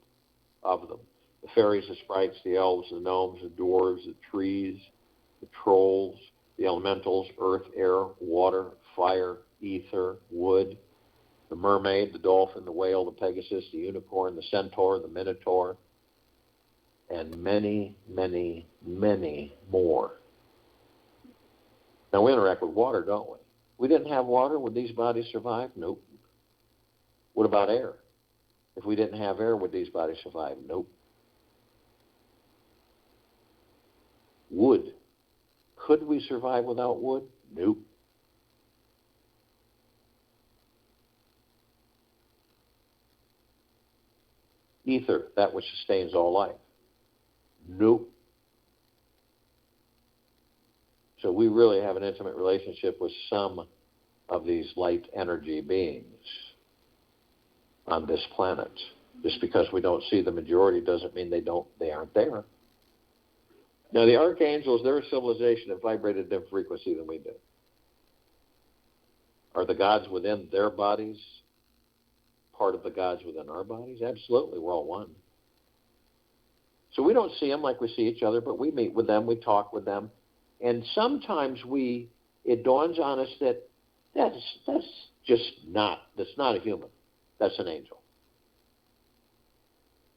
of them. The fairies, the sprites, the elves, the gnomes, the dwarves, the trees, the trolls, the elementals, earth, air, water, fire, ether, wood, the mermaid, the dolphin, the whale, the pegasus, the unicorn, the centaur, the minotaur, and many, many, many more. Now, we interact with water, don't we? we didn't have water, would these bodies survive? Nope. What about air? If we didn't have air, would these bodies survive? Nope. Wood. Could we survive without wood? Nope. Ether, that which sustains all life. Nope. So we really have an intimate relationship with some of these light energy beings on this planet. Just because we don't see the majority doesn't mean they aren't there. Now the archangels, they're a civilization that vibrated a different frequency than we do. Are the gods within their bodies part of the gods within our bodies? Absolutely, we're all one. So we don't see them like we see each other, but we meet with them, we talk with them, and sometimes it dawns on us that that's not a human. That's an angel.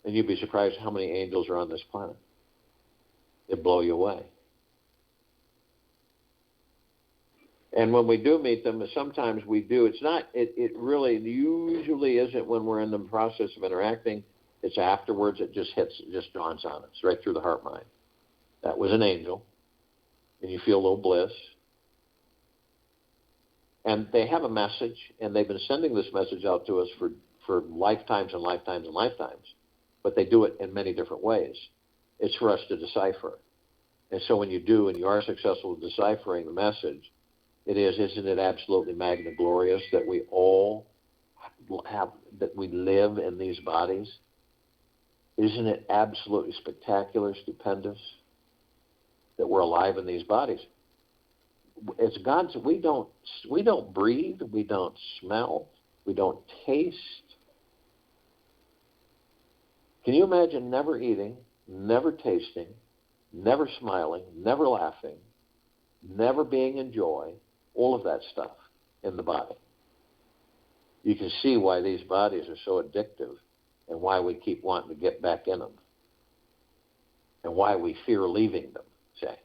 And you'd be surprised how many angels are on this planet. It'd blow you away. And when we do meet them, sometimes we do. It really usually isn't when we're in the process of interacting. It's afterwards. It just dawns on us right through the heart mind. That was an angel. And you feel a little bliss. And they have a message, and they've been sending this message out to us for lifetimes and lifetimes and lifetimes. But they do it in many different ways. It's for us to decipher. And so when you do, and you are successful in deciphering the message, isn't it absolutely magna glorious that we all that we live in these bodies? Isn't it absolutely spectacular, stupendous that we're alive in these bodies? As gods, we don't breathe, we don't smell, we don't taste. Can you imagine never eating, never tasting, never smiling, never laughing, never being in joy, all of that stuff in the body? You can see why these bodies are so addictive and why we keep wanting to get back in them and why we fear leaving them, say.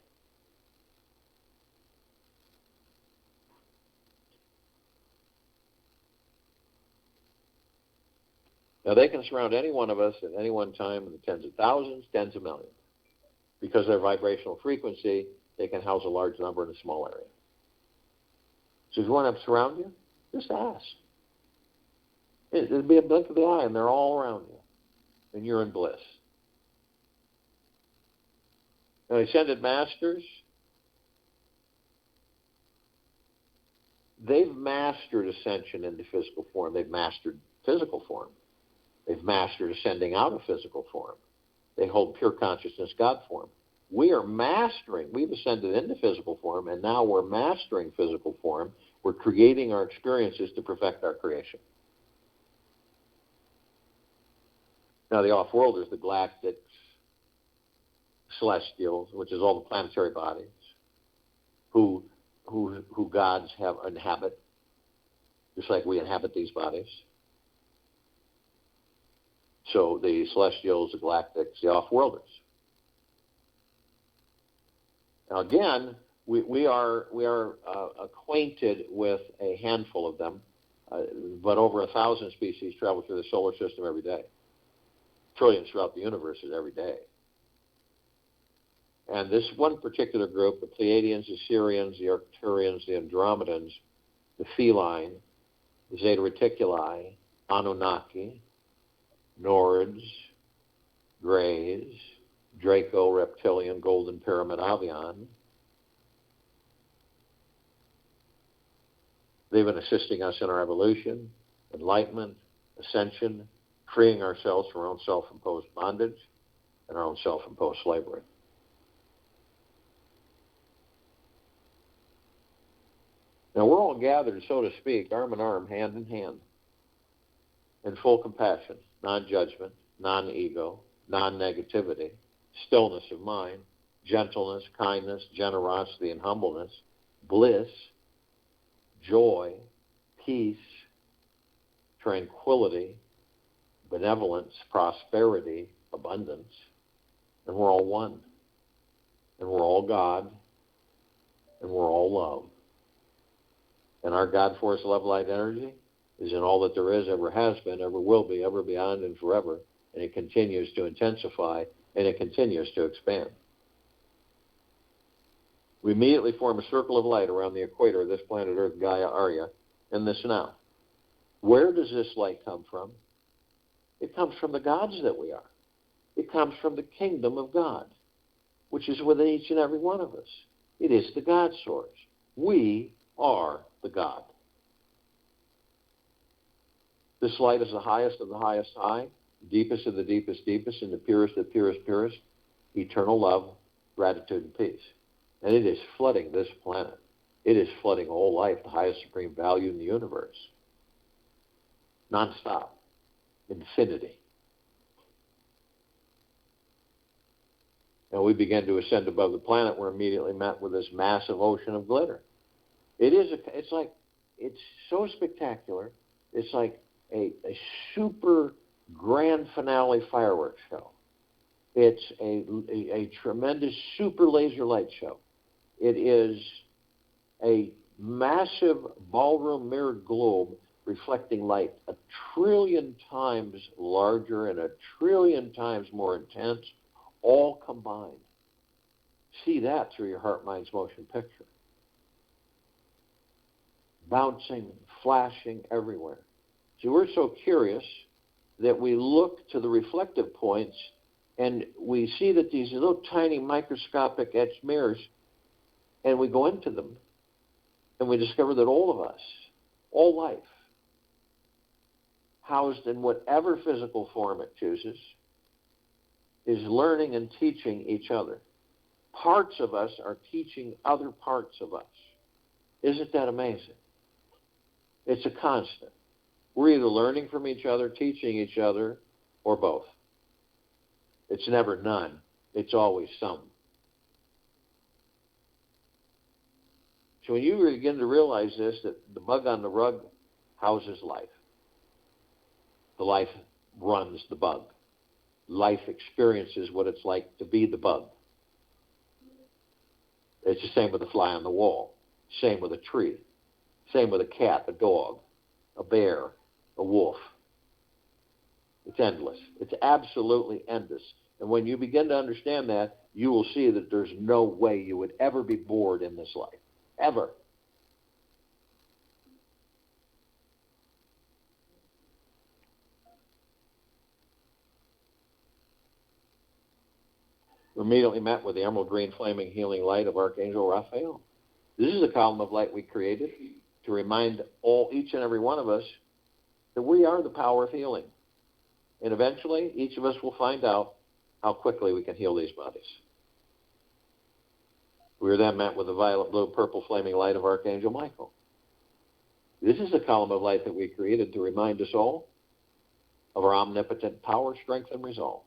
Now, they can surround any one of us at any one time in the tens of thousands, tens of millions. Because of their vibrational frequency, they can house a large number in a small area. So if you want them to surround you, just ask. It'll be a blink of the eye, and they're all around you. And you're in bliss. Now, Ascended Masters, they've mastered ascension into physical form. They've mastered physical form. They've mastered ascending out of physical form. They hold pure consciousness God form. We are mastering. We've ascended into physical form, and now we're mastering physical form. We're creating our experiences to perfect our creation. Now, the off-worlders, the galactics, celestials, which is all the planetary bodies, who gods inhabit, just like we inhabit these bodies. So the celestials, the galactics, the off-worlders. Now again, we are acquainted with a handful of them, but over 1,000 species travel through the solar system every day. Trillions throughout the universe every day. And this one particular group, the Pleiadians, the Sirians, the Arcturians, the Andromedans, the Feline, the Zeta Reticuli, Anunnaki, Nords, Greys, Draco, Reptilian, Golden Pyramid, Avian. They've been assisting us in our evolution, enlightenment, ascension, freeing ourselves from our own self-imposed bondage and our own self-imposed slavery. Now we're all gathered, so to speak, arm in arm, hand in hand, in full compassion, non-judgment, non-ego, non-negativity, stillness of mind, gentleness, kindness, generosity, and humbleness, bliss, joy, peace, tranquility, benevolence, prosperity, abundance. And we're all one. And we're all God. And we're all love. And our God force, love, light, energy is in all that there is, ever has been, ever will be, ever beyond, and forever. And it continues to intensify, and it continues to expand. We immediately form a circle of light around the equator of this planet Earth, Gaia, Arya, in this now. Where does this light come from? It comes from the gods that we are. It comes from the kingdom of God, which is within each and every one of us. It is the God source. We are the God. This light is the highest of the highest high, deepest of the deepest deepest, and the purest of the purest purest, eternal love, gratitude, and peace. And it is flooding this planet. It is flooding all life, the highest supreme value in the universe. Non-stop. Infinity. And we begin to ascend above the planet. We're immediately met with this massive ocean of glitter. It's so spectacular. It's like a super grand finale fireworks show. It's a tremendous super laser light show. It is a massive ballroom mirrored globe reflecting light 1 trillion times larger and 1 trillion times more intense, all combined. See that through your heart, mind's motion picture. Bouncing, flashing everywhere. So we're so curious that we look to the reflective points and we see that these little tiny microscopic etched mirrors, and we go into them and we discover that all of us, all life, housed in whatever physical form it chooses, is learning and teaching each other. Parts of us are teaching other parts of us. Isn't that amazing? It's a constant. We're either learning from each other, teaching each other, or both. It's never none. It's always some. So when you begin to realize this, that the bug on the rug houses life. The life runs the bug. Life experiences what it's like to be the bug. It's the same with the fly on the wall. Same with a tree. Same with a cat, a dog, a bear, a wolf. It's endless. It's absolutely endless. And when you begin to understand that, you will see that there's no way you would ever be bored in this life. Ever. We're immediately met with the emerald green flaming healing light of Archangel Raphael. This is a column of light we created to remind each and every one of us that we are the power of healing. And eventually, each of us will find out how quickly we can heal these bodies. We are then met with the violet, blue, purple flaming light of Archangel Michael. This is a column of light that we created to remind us all of our omnipotent power, strength, and resolve.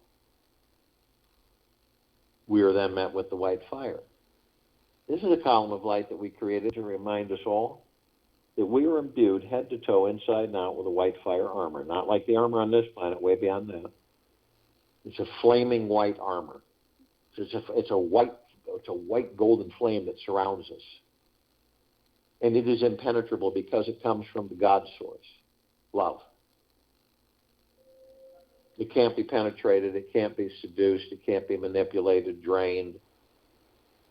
We are then met with the white fire. This is a column of light that we created to remind us all that we are imbued head to toe, inside and out, with a white fire armor. Not like the armor on this planet, way beyond that. It's a flaming white armor. It's a white golden flame that surrounds us. And it is impenetrable because it comes from the God source, love. It can't be penetrated, it can't be seduced, it can't be manipulated, drained,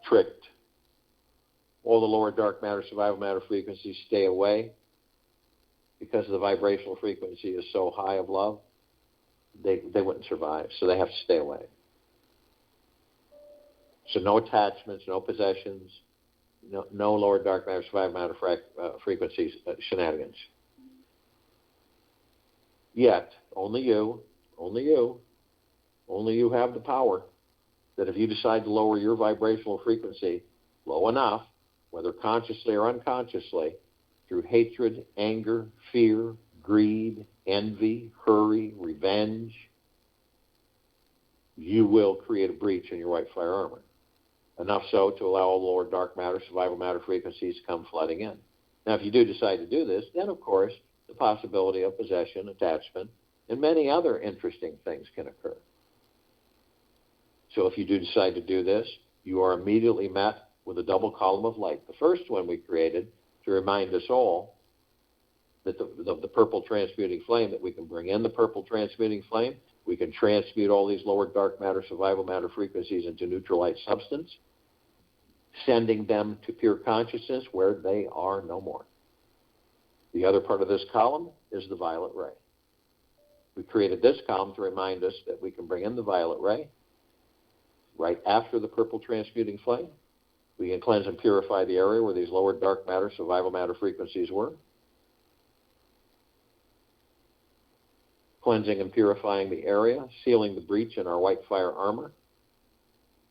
tricked. All the lower dark matter, survival matter frequencies stay away because the vibrational frequency is so high of love, they wouldn't survive, so they have to stay away. So no attachments, no possessions, no lower dark matter, survival matter frequencies shenanigans. Yet, only you have the power that if you decide to lower your vibrational frequency low enough, whether consciously or unconsciously, through hatred, anger, fear, greed, envy, hurry, revenge, you will create a breach in your white fire armor. Enough so to allow all the lower dark matter, survival matter frequencies to come flooding in. Now, if you do decide to do this, then, of course, the possibility of possession, attachment, and many other interesting things can occur. So if you do decide to do this, you are immediately met with a double column of light. The first one we created to remind us all that the purple transmuting flame, that we can bring in the purple transmuting flame, we can transmute all these lower dark matter, survival matter frequencies into neutral light substance, sending them to pure consciousness where they are no more. The other part of this column is the violet ray. We created this column to remind us that we can bring in the violet ray right after the purple transmuting flame. We can cleanse and purify the area where these lower dark matter, survival matter frequencies were. Cleansing and purifying the area, sealing the breach in our white fire armor,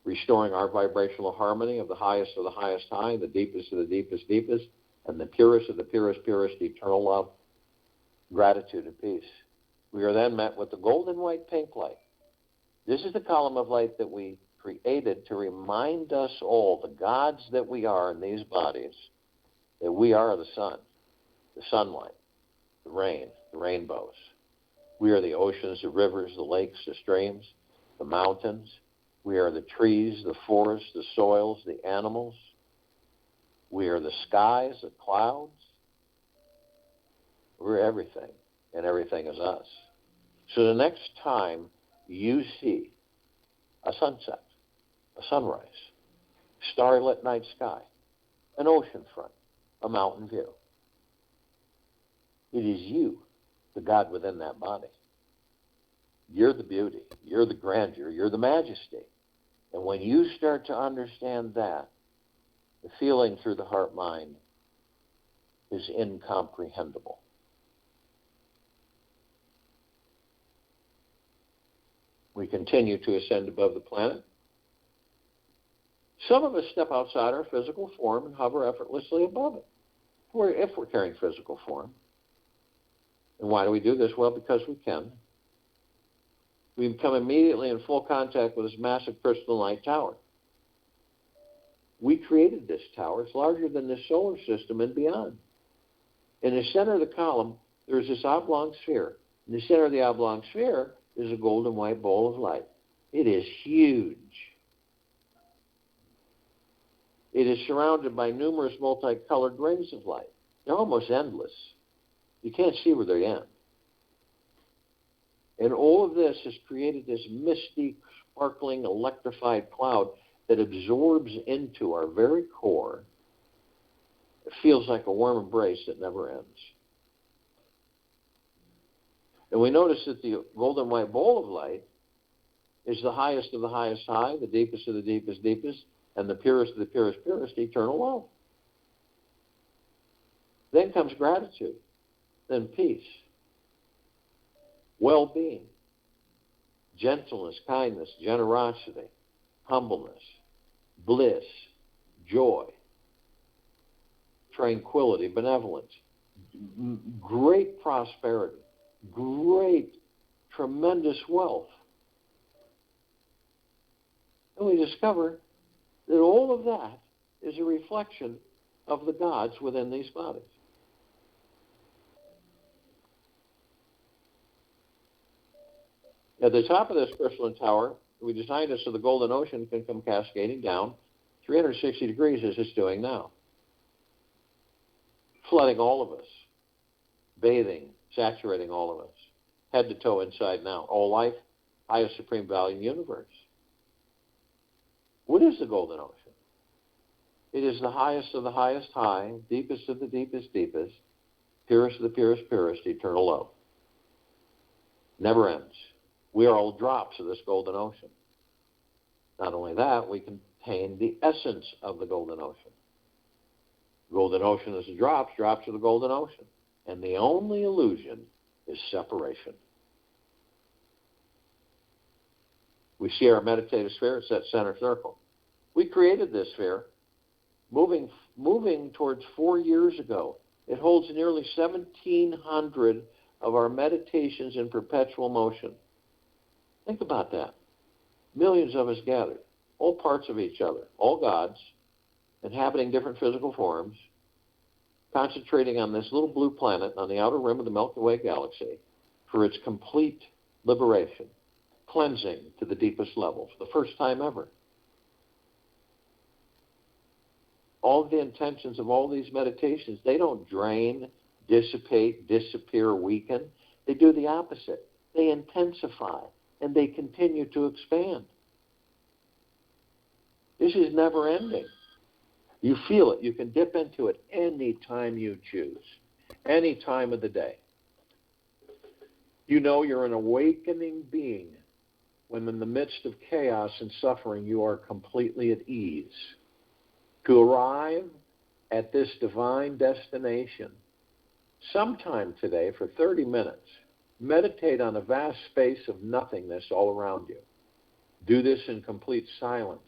restoring our vibrational harmony of the highest high, the deepest of the deepest, deepest, and the purest of the purest, purest, eternal love, gratitude, and peace. We are then met with the golden white pink light. This is the column of light that we created to remind us all, the gods that we are in these bodies, that we are the sun, the sunlight, the rain, the rainbows. We are the oceans, the rivers, the lakes, the streams, the mountains. We are the trees, the forests, the soils, the animals. We are the skies, the clouds. We're everything, and everything is us. So the next time you see a sunset, a sunrise, starlit night sky, an ocean front, a mountain view, it is you, the God within that body. You're the beauty, you're the grandeur, you're the majesty. And when you start to understand that, the feeling through the heart-mind is incomprehensible. We continue to ascend above the planet. Some of us step outside our physical form and hover effortlessly above it, if we're carrying physical form. And why do we do this? Well, because we can. We become immediately in full contact with this massive crystal light tower. We created this tower. It's larger than this solar system and beyond. In the center of the column, there's this oblong sphere. In the center of the oblong sphere is a golden white ball of light. It is huge. It is surrounded by numerous multicolored rings of light. They're almost endless. You can't see where they end. And all of this has created this misty, sparkling, electrified cloud that absorbs into our very core. It feels like a warm embrace that never ends. And we notice that the golden white ball of light is the highest of the highest high, the deepest of the deepest, deepest, and the purest of the purest, purest, eternal love. Then comes gratitude, then peace, well-being, gentleness, kindness, generosity, humbleness, bliss, joy, tranquility, benevolence, great prosperity, great, tremendous wealth. And we discover that all of that is a reflection of the gods within these bodies. At the top of this crystalline tower, we designed it so the golden ocean can come cascading down 360 degrees as it's doing now, flooding all of us, bathing, saturating all of us, head to toe, inside and out. All life, highest supreme value in the universe. What is the golden ocean? It is the highest of the highest high, deepest of the deepest, deepest, purest of the purest, purest, eternal love. Never ends. We are all drops of this golden ocean. Not only that, we contain the essence of the golden ocean. The golden ocean is the drops of the golden ocean. And the only illusion is separation. We see our meditative sphere, it's that center circle. We created this sphere moving towards 4 years ago. It holds nearly 1,700 of our meditations in perpetual motion. Think about that. Millions of us gathered, all parts of each other, all gods, inhabiting different physical forms, concentrating on this little blue planet on the outer rim of the Milky Way galaxy for its complete liberation, cleansing to the deepest level for the first time ever. All the intentions of all these meditations, they don't drain, dissipate, disappear, weaken. They do the opposite. They intensify and they continue to expand. This is never ending. You feel it. You can dip into it any time you choose, any time of the day. You know you're an awakening being when in the midst of chaos and suffering you are completely at ease. To arrive at this divine destination, sometime today for 30 minutes, meditate on a vast space of nothingness all around you. Do this in complete silence.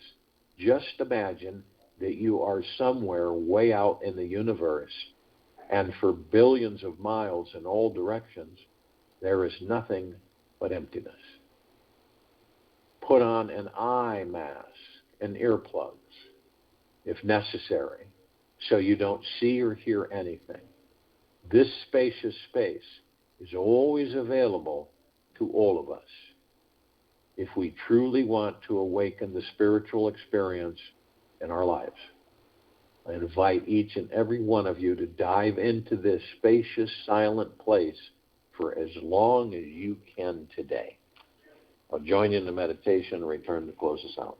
Just imagine that you are somewhere way out in the universe, and for billions of miles in all directions, there is nothing but emptiness. Put on an eye mask and earplugs, if necessary, so you don't see or hear anything. This spacious space is always available to all of us. If we truly want to awaken the spiritual experience in our lives, I invite each and every one of you to dive into this spacious, silent place for as long as you can today. I'll join you in the meditation and return to close us out.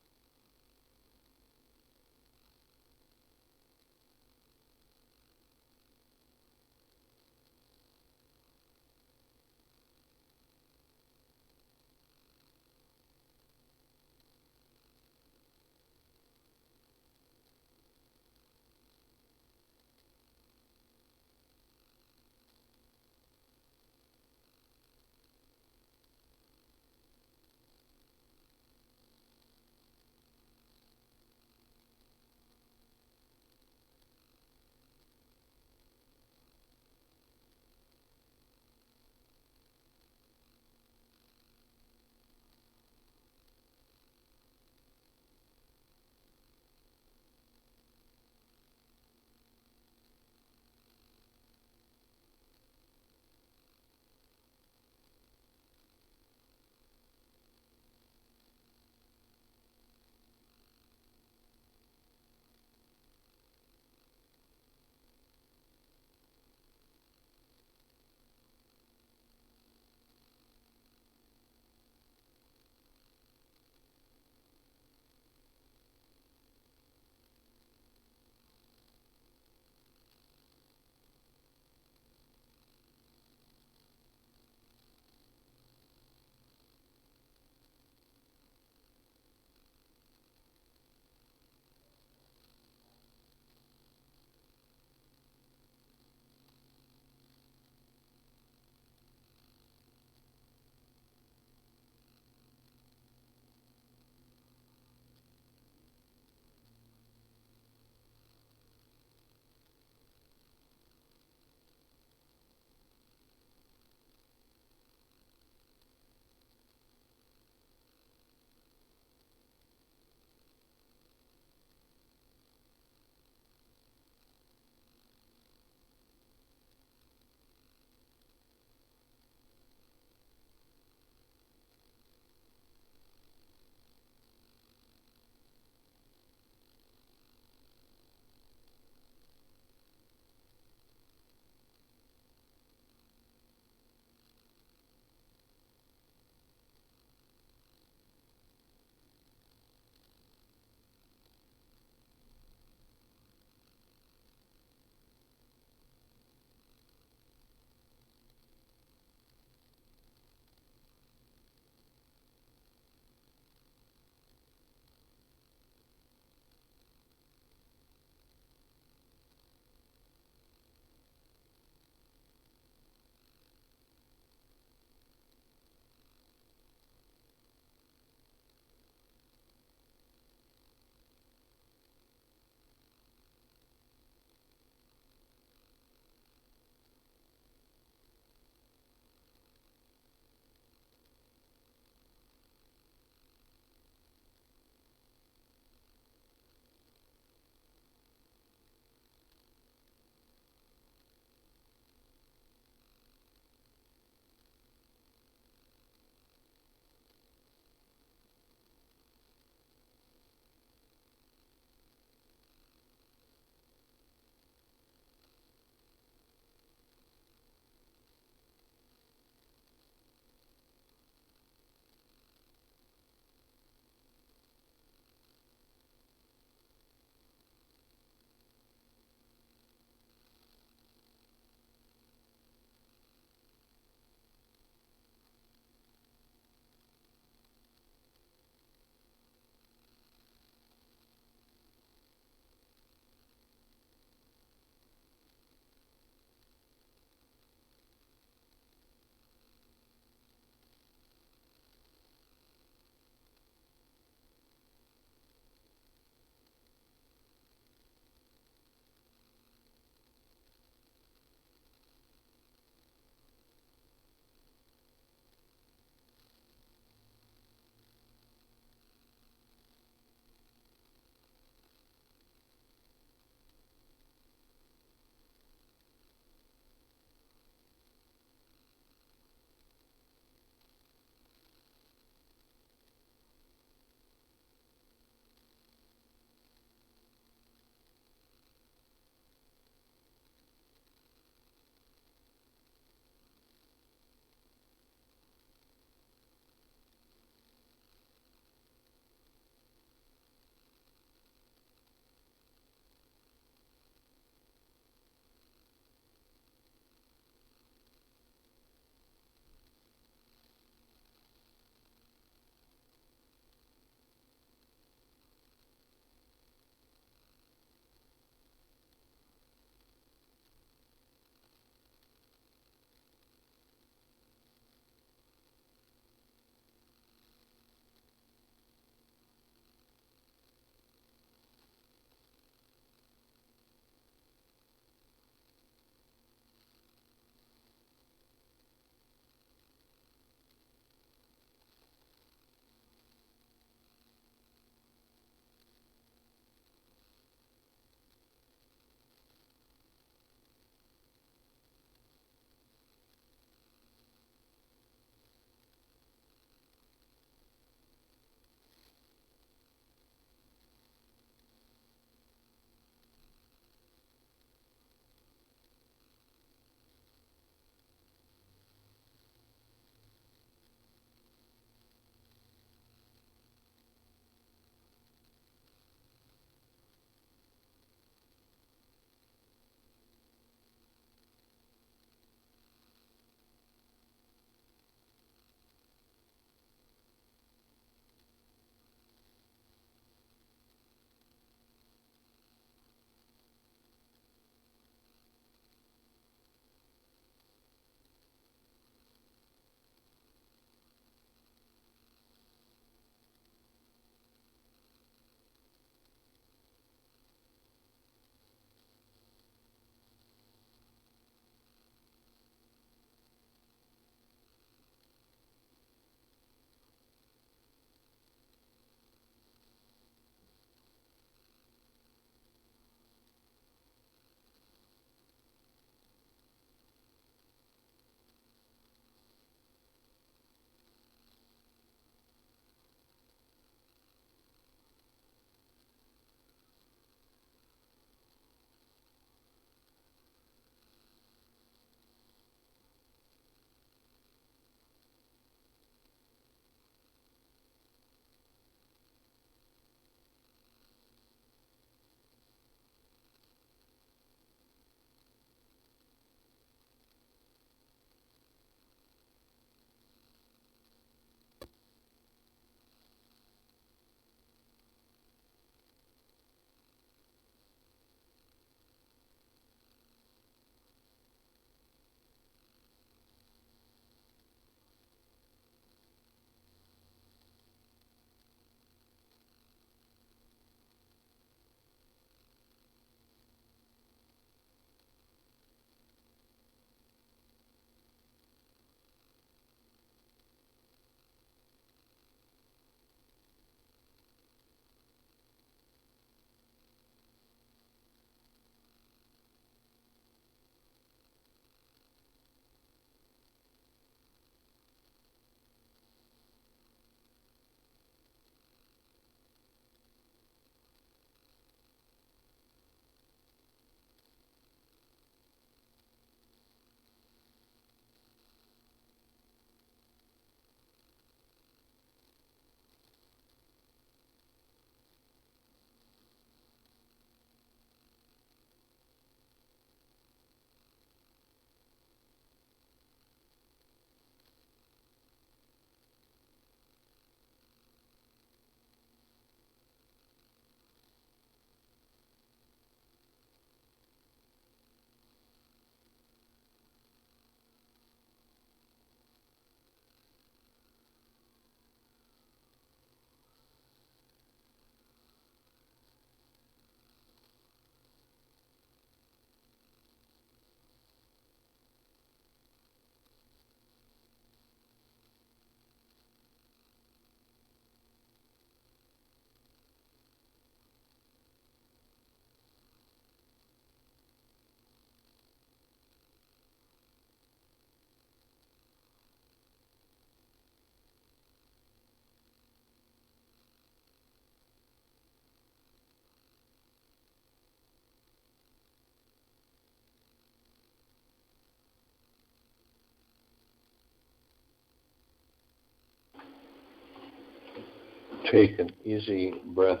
Take an easy breath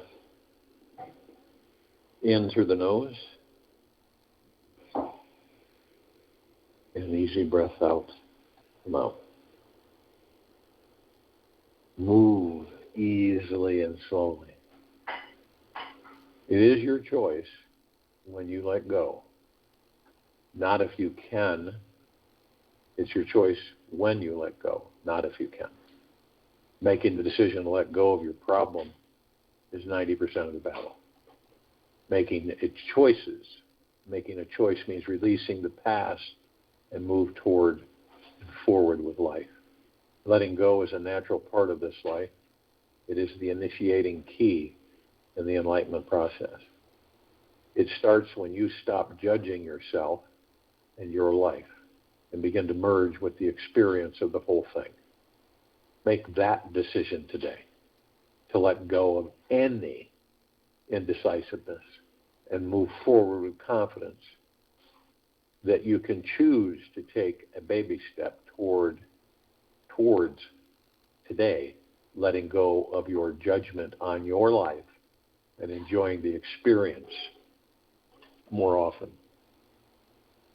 in through the nose, and an easy breath out the mouth. Move easily and slowly. It is your choice when you let go. Not if you can. It's your choice when you let go, not if you can. Making the decision to let go of your problem is 90% of the battle. Making a choice means releasing the past and move toward and forward with life. Letting go is a natural part of this life. It is the initiating key in the enlightenment process. It starts when you stop judging yourself and your life and begin to merge with the experience of the whole thing. Make that decision today to let go of any indecisiveness and move forward with confidence that you can choose to take a baby step towards today letting go of your judgment on your life and enjoying the experience more often.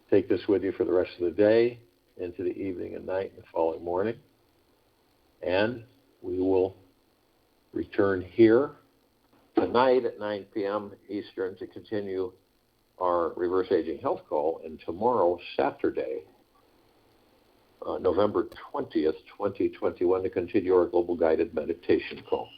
Take this with you for the rest of the day, into the evening and night and the following morning. And we will return here tonight at 9 p.m. Eastern to continue our reverse aging health call, and tomorrow, Saturday, November 20th, 2021, to continue our global guided meditation call.